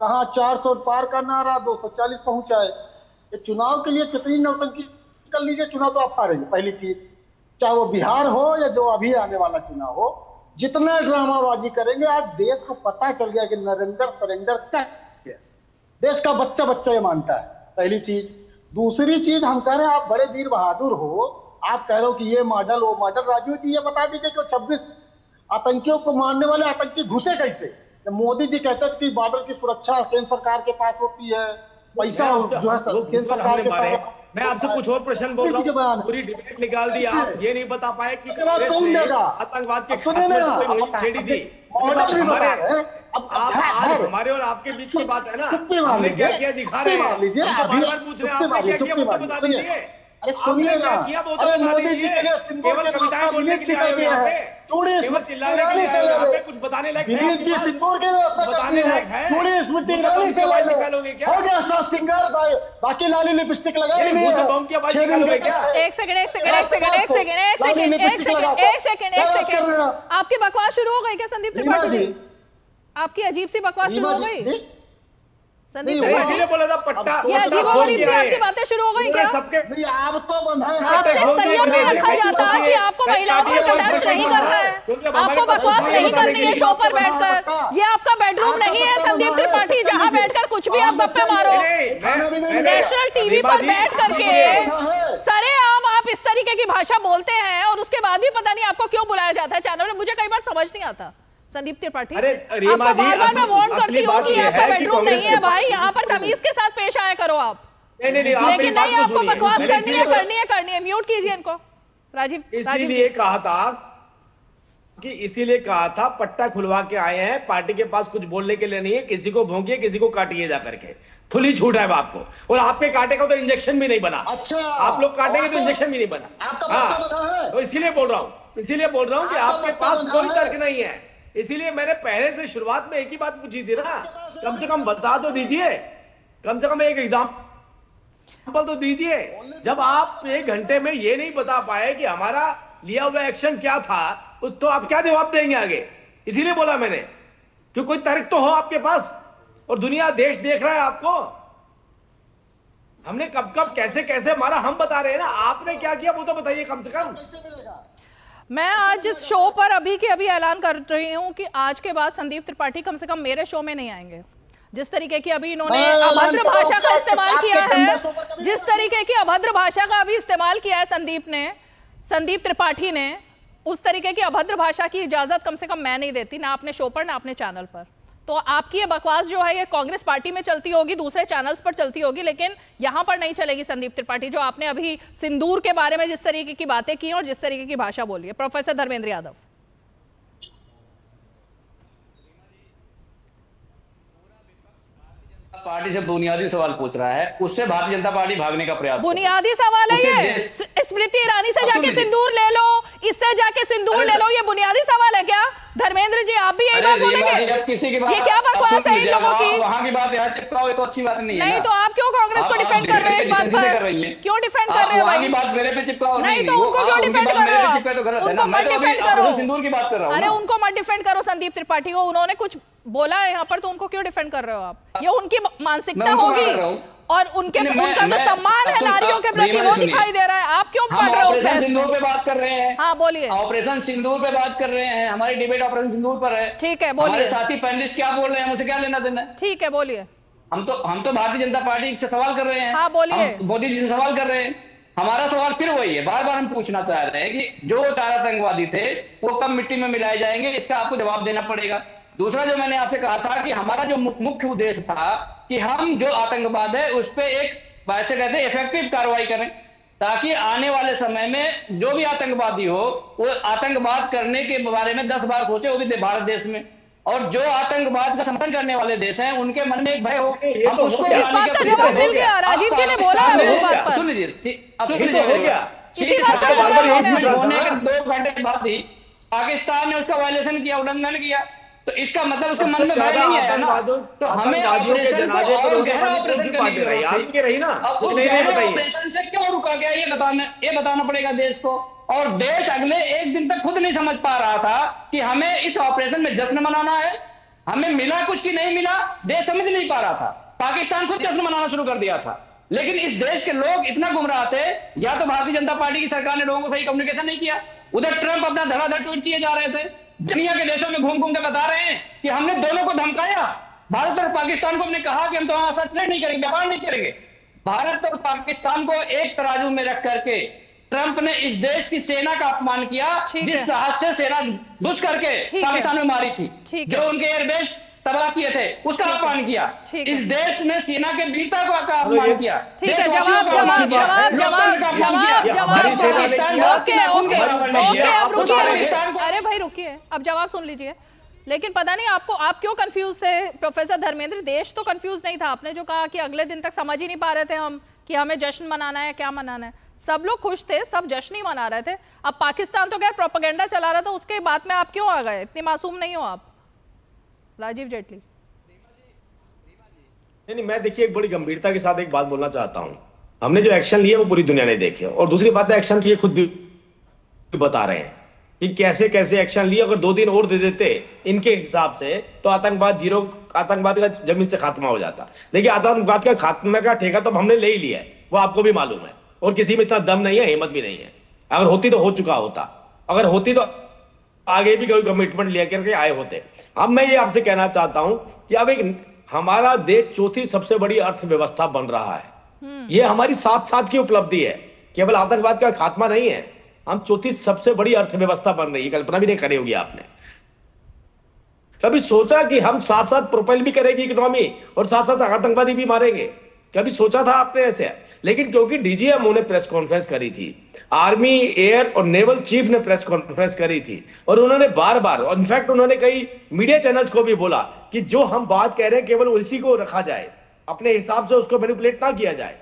कहाँ 400 पार का नारा 240 पहुंचाए। ये चुनाव के लिए कितनी नौटंकी कर लीजिए, चुनाव तो आप हारेंगे पहली चीज, चाहे वो बिहार हो या जो अभी आने वाला चुनाव हो। जितना ड्रामाबाजी करेंगे, आज देश को पता चल गया कि नरेंद्र सरेंडर क्या है। देश का बच्चा बच्चा ये मानता है, पहली चीज। दूसरी चीज, हम कह रहे हैं आप बड़े वीर बहादुर हो, आप कह रहे हो कि ये मॉडल वो मॉडल। राजू जी ये बता दीजिए कि 26 आतंकियों को मारने वाले आतंकी घुसे कैसे? मोदी जी कहते हैं कि बॉर्डर की सुरक्षा केंद्र सरकार के पास होती है, पैसा जो है केंद्र सरकार के पास। मैं आपसे कुछ और प्रश्न बोल रहा हूँ, पूरी डिबेट निकाल दी, आप ये नहीं बता पाए कि आतंकवाद के खिलाफ छेड़ी थी। आप आज हमारे और आपके बीच की बात है ना, हमने क्या किया दिखा रहे हैं, बार-बार पूछ रहे हैं आपने क्या किया, बता दीजिए। अरे सुनिए ना, अरे मोदी जी के लिए सिंदूर के व्यवस्था विनीत जी करती है, चूड़ी स्मृति ईरानी से ले ले, कुछ बताने लायक विनीत जी सिंदूर के व्यवस्था करती है, चूड़ी स्मृति ईरानी से ले ले, हो गया सात सिंगार, बाकी लाली लिपस्टिक लगाई नहीं है। एक सेकंड, आपकी बकवास शुरू हो गई क्या संदीप त्रिपाठी जी? आपकी अजीब सी बकवास शुरू हो गई संदीप त्रिपाठी? बोला था पट्टा, ये अजीब से आपकी बातें शुरू हो गई क्या? आप तो बंधाए हैं, आपसे संयम नहीं रखा जाता कि आपको महिलाओं पर कटाक्ष नहीं करना है, आपको बकवास नहीं करनी है शो पर बैठकर। ये आपका बेडरूम नहीं है संदीप त्रिपाठी जहां बैठकर कुछ भी आप गप्पे मारो। नेशनल टीवी पर बैठ करके सरेआम आप इस तरीके की भाषा बोलते हैं और उसके बाद भी पता नहीं आपको क्यों बुलाया जाता है चैनल में। मुझे कई बार समझ नहीं आता संदीप त्रिपाठी, आपको बार-बार मैं वार्न करती हूँ कि आपका बेडरूम नहीं है भाई, यहाँ पर तमीज के साथ पेश आया करो आप। लेकिन नहीं, आपको बकवास करनी है। म्यूट कीजिए इनको। राजीव, इसीलिए कहा था पट्टा खुलवा के आए हैं, पार्टी के पास कुछ बोलने के लिए नहीं है, किसी को भोंकिए किसी को काटिए जाकर के, खुली छूट है आपको। और आपके काटे का तो इंजेक्शन भी नहीं बना। अच्छा, आप लोग काटेंगे तो इंजेक्शन भी नहीं बना। तो इसीलिए बोल रहा हूँ कि आपके पास कोई तर्क नहीं है। इसीलिए मैंने पहले से शुरुआत में एक ही बात पूछी थी ना, कम से कम बता तो दीजिए, कम से कम एक एग्जाम्पल तो दीजिए। जब आप 1 घंटे में ये नहीं बता पाए कि हमारा लिया हुआ एक्शन क्या था, तो आप क्या जवाब देंगे आगे? इसीलिए बोला मैंने कि कोई तर्क तो हो आपके पास, और दुनिया देश देख रहा है आपको। हमने कब कब कैसे कैसे मारा हम बता रहे हैं ना, आपने क्या किया वो तो बताइए कम से कम। मैं आज इस शो पर अभी के अभी ऐलान कर रही हूं कि आज के बाद संदीप त्रिपाठी कम से कम मेरे शो में नहीं आएंगे। जिस तरीके की अभी इन्होंने अभद्र भाषा का इस्तेमाल किया है, जिस तरीके की अभद्र भाषा का अभी इस्तेमाल किया है संदीप त्रिपाठी ने, उस तरीके की अभद्र भाषा की इजाजत कम से कम मैं नहीं देती, ना अपने शो पर ना अपने चैनल पर। तो आपकी ये बकवास जो है ये कांग्रेस पार्टी में चलती होगी, दूसरे चैनल्स पर चलती होगी, लेकिन यहां पर नहीं चलेगी संदीप त्रिपाठी। जो आपने अभी सिंदूर के बारे में जिस तरीके की बातें की और जिस तरीके की भाषा बोली है। प्रोफेसर धर्मेंद्र यादव, पार्टी से बुनियादी सवाल पूछ रहा है, उससे भारतीय जनता पार्टी भागने का प्रयास। बुनियादी सवाल है ये? स्मृति ईरानी से जाके सिंदूर ले लो, इससे जाके सिंदूर ले लो, ये बुनियादी सवाल है क्या? धर्मेंद्र जी आप भी यही बात बोलेंगे? जब किसी की बात, ये क्या बकवास है इन लोगों की? वहां की बात यहाँ चिपकाओ, ये तो अच्छी बात नहीं है। नहीं तो आप क्यों कांग्रेस को डिफेंड कर रहे हैं इस बात पर? क्यों डिफेंड कर रहे हो भाई? बात मेरे पे चिपकाओ नहीं तो उनको क्यों डिफेंड कर रहे हो? उनको मत डिफेंड करो, सिंदूर की बात कर रहा हूँ। अरे उनको मत डिफेंड करो संदीप त्रिपाठी को, उन्होंने कुछ बोला है यहाँ पर तो उनको क्यों डिफेंड कर रहे हो आप? ये उनकी मानसिकता होगी और उनका जो सम्मान है नारियों के प्रति वो दिखाई दे रहा है। आप क्यों पढ़ रहे हो? ऑपरेशन सिंदूर पे बात कर रहे हैं। हाँ बोलिए। ऑपरेशन सिंदूर पे बात कर रहे हैं, हमारी डिबेट ऑपरेशन सिंदूर पर है। ठीक है बोलिए। हमारे साथी पैनलिस्ट क्या बोल रहे हैं, मुझे क्या लेना देना है? ठीक है बोलिए। हम तो भारतीय जनता पार्टी से सवाल कर रहे हैं। हाँ बोलिए। मोदी जी से सवाल कर रहे हैं। हमारा सवाल फिर वही है, बार बार हम पूछना चाह रहे हैं कि जो 4 आतंकवादी थे वो कब मिट्टी में मिलाए जाएंगे, इसका आपको जवाब देना पड़ेगा। दूसरा जो मैंने आपसे कहा था कि हमारा जो मुख्य उद्देश्य था कि हम जो आतंकवाद है उस पर एक वैसे कहते हैं इफेक्टिव कार्रवाई करें, ताकि आने वाले समय में जो भी आतंकवादी हो वो आतंकवाद करने के बारे में 10 बार सोचे, वो भी भारत देश में। और जो आतंकवाद का समर्थन करने वाले देश हैं उनके मन में एक भय हो, हम तो उसको इस बात का जवाब मिल गया। राजीव जी ने बोला है उस बात पर। सुन लीजिए, इसी बात पर बोला होने के 2 घंटे बाद ही पाकिस्तान ने उसका वायलेशन किया, उल्लंघन किया, तो इसका मतलब उसके मन में भय नहीं आया ना। तो हमें ऑपरेशन को और गहरा ऑपरेशन करने रही ना, अब उस गहरे ऑपरेशन से क्यों रुका गया ये बताना पड़ेगा देश को। और देश अगले 1 दिन तक खुद नहीं समझ पा रहा था कि हमें इस ऑपरेशन में जश्न मनाना है, हमें मिला कुछ की नहीं मिला, देश समझ नहीं पा रहा था। पाकिस्तान खुद जश्न मनाना शुरू कर दिया था, लेकिन इस देश के लोग इतना गुमराह थे, या तो भारतीय जनता पार्टी की सरकार ने लोगों को सही कम्युनिकेशन नहीं किया, उधर ट्रंप अपना धड़ाधड़ ट्वीट किए जा रहे थे, दुनिया के देशों में घूम घूम के बता रहे हैं कि हमने दोनों को धमकाया। भारत और पाकिस्तान को हमने कहा कि हम तो वहां ट्रेड नहीं करेंगे, व्यापार नहीं करेंगे। भारत और पाकिस्तान को एक तराजू में रख करके ट्रंप ने इस देश की सेना का अपमान किया, जिस साहस से सेना घुस करके पाकिस्तान में मारी थी, जो उनके एयरबेस तबाह किए थे, उसका अपमान किया। इस देश ने सेना के वीरता को अपमान किया। ठीक है, जवाब अरे भाई रुकिए, अब जवाब सुन लीजिए। लेकिन पता नहीं आपको, आप क्यों कंफ्यूज थे प्रोफेसर धर्मेंद्र? देश तो कंफ्यूज नहीं था। आपने जो कहा कि अगले दिन तक समझ ही नहीं पा रहे थे हम कि हमें जश्न मनाना है, क्या मनाना है। सब लोग खुश थे, सब जश्न ही मना रहे थे। अब पाकिस्तान तो क्या प्रोपेगेंडा चला रहा था, उसके बाद में आप क्यों आ गए? इतने मासूम नहीं हो आप राजीव जेटली। नहीं, मैं देखिए एक बड़ी गंभीरता के साथ एक बात बोलना चाहता हूं। हमने जो एक्शन लिए वो पूरी दुनिया ने देखे, और दूसरी बात है एक्शन की खुद भी बता रहे हैं कि कैसे कैसे एक्शन लिए। अगर 2 दिन और दे देते इनके हिसाब से तो आतंकवाद का जमीन से खात्मा हो जाता। देखिए आतंकवाद का खात्मे का ठेका तो हमने ले ही लिया है, वो आपको भी मालूम है, और किसी में इतना दम नहीं है, हिम्मत भी नहीं है। अगर होती तो हो चुका होता, अगर होती तो आगे भी कोई कमिटमेंट लेकर के आए होते। अब मैं ये आपसे कहना चाहता हूं कि अब एक हमारा देश 4थी सबसे बड़ी अर्थव्यवस्था बन रहा है। ये हमारी 7 साल की उपलब्धि है, केवल आतंकवाद का खात्मा नहीं है। हम 4थी सबसे बड़ी अर्थव्यवस्था बन रही है, कल्पना भी नहीं करी होगी आपने। कभी सोचा कि हम साथ साथ प्रोपेल भी करेगी इकोनॉमी और साथ साथ आतंकवादी भी मारेंगे? कभी सोचा था आपने ऐसे? लेकिन क्योंकि डीजीएमओ ने प्रेस कॉन्फ्रेंस करी थी, आर्मी, एयर और नेवल चीफ ने प्रेस कॉन्फ्रेंस करी थी, और उन्होंने बार बार, और इनफैक्ट उन्होंने कई मीडिया चैनल्स को भी बोला कि जो हम बात कह रहे हैं केवल उसी को रखा जाए, अपने हिसाब से उसको मैनिपुलेट ना किया जाए।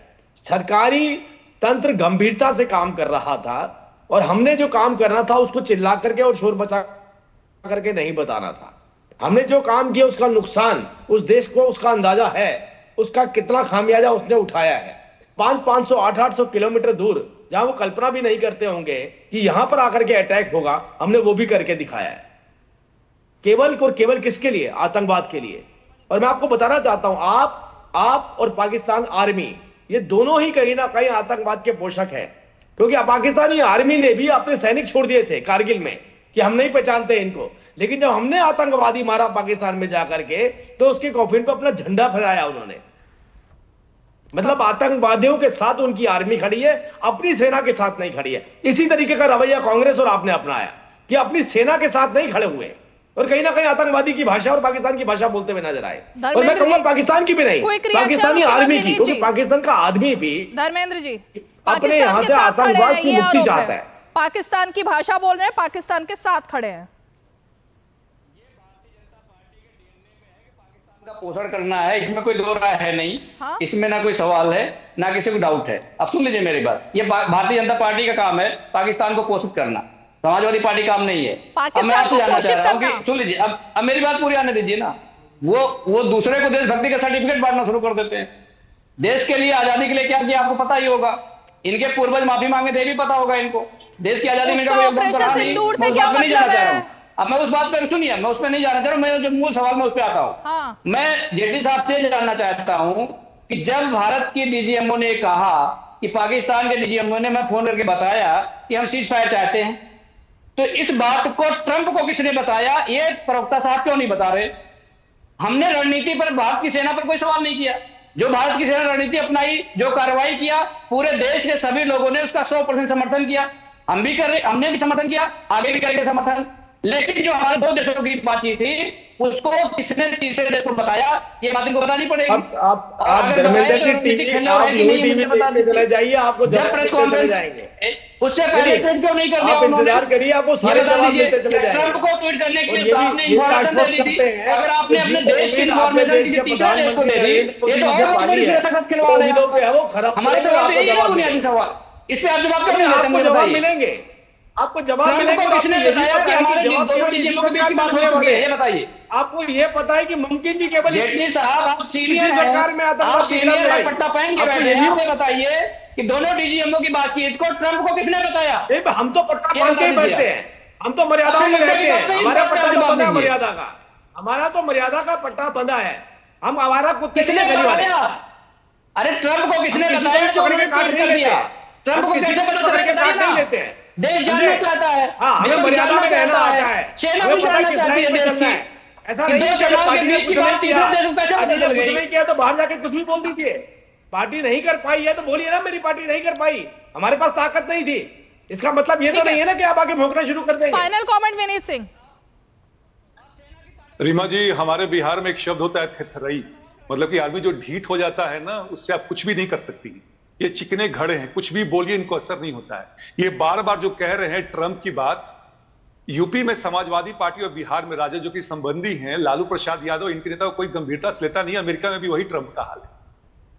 सरकारी तंत्र गंभीरता से काम कर रहा था, और हमने जो काम करना था उसको चिल्ला करके और शोर मचा करके नहीं बताना था। हमने जो काम किया उसका नुकसान उस देश को, उसका अंदाजा है, उसका कितना खामियाजा उसने उठाया है। 500, 800 किलोमीटर दूर, जहां वो कल्पना भी नहीं करते होंगे कि यहां पर आकर के अटैक होगा, हमने वो भी करके दिखाया है। केवल किसके लिए? आतंकवाद के लिए। और मैं आपको बताना चाहता हूं, आप और पाकिस्तान आर्मी, ये दोनों ही कहीं ना कहीं आतंकवाद के पोषक है। क्योंकि पाकिस्तानी आर्मी ने भी अपने सैनिक छोड़ दिए थे कारगिल में कि हम नहीं पहचानते इनको, लेकिन जब हमने आतंकवादी मारा पाकिस्तान में जाकर के, तो उसके कॉफिन पर अपना झंडा फहराया उन्होंने। मतलब आतंकवादियों के साथ उनकी आर्मी खड़ी है, अपनी सेना के साथ नहीं खड़ी है। इसी तरीके का रवैया कांग्रेस और आपने अपनाया कि अपनी सेना के साथ नहीं खड़े हुए, और कहीं ना कहीं आतंकवादी की भाषा और पाकिस्तान की भाषा बोलते हुए नजर आए। और मैं कहूंगा पाकिस्तान की भी नहीं, पाकिस्तानी आर्मी की, क्योंकि पाकिस्तान का आदमी भी धर्मेंद्र जी अपने यहां से आतंकवाद की मुक्ति चाहता है। पाकिस्तान की भाषा बोल रहे हैं, पाकिस्तान के साथ खड़े हैं। पोषण करना है, इसमें कोई दो राय है नहीं। हाँ? इसमें ना कोई सवाल है, ना किसी को डाउट है। अब सुन लीजिए मेरी बात, ये भारतीय जनता पार्टी का काम है पाकिस्तान को पोषित करना, समाजवादी पार्टी काम नहीं है। अब मैं आपसे जानना चाह रहा हूँ कि सुन लीजिए, अब मेरी बात पूरी आने दीजिए ना। वो दूसरे को देशभक्ति का सर्टिफिकेट बांटना शुरू कर देते हैं। देश के लिए, आजादी के लिए क्या किया आपको पता ही होगा। इनके पूर्वज माफी मांगे थे, भी पता होगा इनको। देश की आजादी में कोई योगदान करा नहीं, मैं उस बात पर नहीं जाना चाह रहा हूँ। अब मैं उस बात पर सुनिए, मैं उसमें नहीं जाना चाह रहा हूँ, मैं जो मूल सवाल में उस पर आता हूँ। हाँ। मैं जेटली साहब से जानना चाहता हूँ कि जब भारत की डीजीएमओ ने कहा कि पाकिस्तान के डीजीएमओ ने, मैं फोन करके बताया कि हम सीज फायर चाहते हैं, तो इस बात को ट्रंप को किसने बताया? ये प्रवक्ता साहब क्यों नहीं बता रहे? हमने रणनीति पर, भारत की सेना पर कोई सवाल नहीं किया। जो भारत की सेना रणनीति अपनाई, जो कार्रवाई किया, पूरे देश के सभी लोगों ने उसका 100% समर्थन किया। हम भी कर रहे, हमने भी समर्थन किया, आगे भी करेंगे समर्थन। लेकिन जो हमारे दो देशों की बातचीत थी उसको किसने तीसरे देश को बताया, ये बात इनको बतानी पड़ेगी। आप धर्मेंद्र की टीवी, आप टीवी पे चले जाइए, आपको जब प्रेस कॉन्फ्रेंस उससे पहले ट्वीट क्यों नहीं कर दिया? आप इंतजार करिए, आपको सारे जवाब देते चले जाएंगे। ट्रंप को ट्वीट करने के लिए आपने इंफॉर्मेशन दे दी थी, अगर आपने अपने देश की इंफॉर्मेशन किसी तीसरे देश को दे दी, ये तो और बहुत बड़ी सियासत खिलवाड़ है। हमारे सवाल तो यही है बुनियादी सवाल, इस पे आप जवाब क्यों नहीं देते? मुझे बताइए, मिलेंगे आपको जवाब मिलेगा। किसने बताया कि हमारे दोनों डीजीएमओ के बीच की बात हो चुकी है? ये बताइए। आपको ये पता है कि मुमकिन नहीं केवल जेटली साहब, आप सीनियर सरकार में आता, आप सीनियर है, पट्टा पहन के बैठे हैं, ये बताइए कि दोनों डीजीएमओ की बातचीत को ट्रंप को किसने बताया? हम तो पट्टा पहन के बैठते हैं, हम तो मर्यादा में रहते हैं, हमारा पट्टा तो बंधा मर्यादा का, हमारा तो मर्यादा का पट्टा बंधा है, हम हमारा कुत्ते किसने बताया? अरे ट्रंप को किसने बताया जो उन्होंने ट्वीट कर दिया? ट्रंप को कैसे पता चला? लेते हैं, देश जानना चाहता है, हमें मर्यादा में रहना आता है, सेना भी जानना चाहती है देश की। ऐसा नहीं है कि पार्टी ने कुछ नहीं किया, कुछ नहीं किया तो बाहर जाके कुछ भी बोल दीजिए। पार्टी नहीं कर पाई है तो बोलिए ना मेरी पार्टी नहीं कर पाई, हमारे पास ताकत नहीं थी, इसका मतलब ये तो नहीं है ना कि आप आगे भौंकना शुरू कर देंगे। Final comment Vineet Singh. रीमा जी, हमारे बिहार में एक शब्द होता है थेथरई, मतलब कि आदमी जो ढीठ हो जाता है ना, उससे आप कुछ भी नहीं कर सकती। ये चिकने घड़े हैं, कुछ भी बोलिए इनको असर नहीं होता है। ये बार बार जो कह रहे हैं ट्रंप की बात, यूपी में समाजवादी पार्टी और बिहार में राजद जो कि संबंधी हैं, लालू प्रसाद यादव, इनके नेता को कोई गंभीरता से लेता नहीं। अमेरिका में भी वही ट्रंप का हाल है।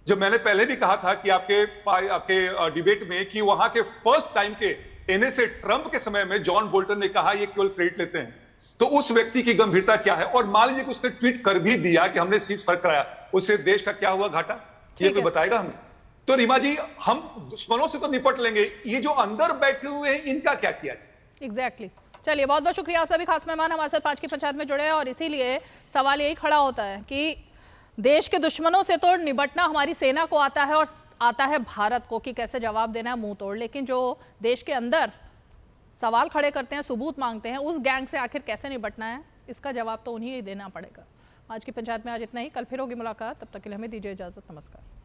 जो मैंने पहले भी कहा था कि आपके डिबेट में कि वहां के फर्स्ट टाइम के एनएसए ट्रंप के समय में जॉन बोल्टन ने कहा ये केवल क्रेडिट लेते हैं, तो उस व्यक्ति की गंभीरता क्या है। और मान लीजिए कि उसने ट्वीट कर भी दिया कि हमने सीज फायर कराया, उससे देश का क्या हुआ घाटा, ये कोई बताएगा हमें? तो रीमा जी, हम दुश्मनों से तो निपट लेंगे, ये जो अंदर बैठे हुए हैं इनका क्या किया? एग्जैक्टली। चलिए, बहुत बहुत शुक्रिया आप सभी खास मेहमान हमारे साथ 5 की पंचायत में जुड़े हैं। और इसीलिए सवाल यही खड़ा होता है कि देश के दुश्मनों से तो निपटना हमारी सेना को आता है और आता है भारत को कि कैसे जवाब देना है मुंह तोड़, लेकिन जो देश के अंदर सवाल खड़े करते हैं, सबूत मांगते हैं, उस गैंग से आखिर कैसे निपटना है, इसका जवाब तो उन्हीं ही देना पड़ेगा। आज की पंचायत में आज इतना ही, कल फिर होगी मुलाकात, तब तक के लिए हमें दीजिए इजाजत। नमस्कार।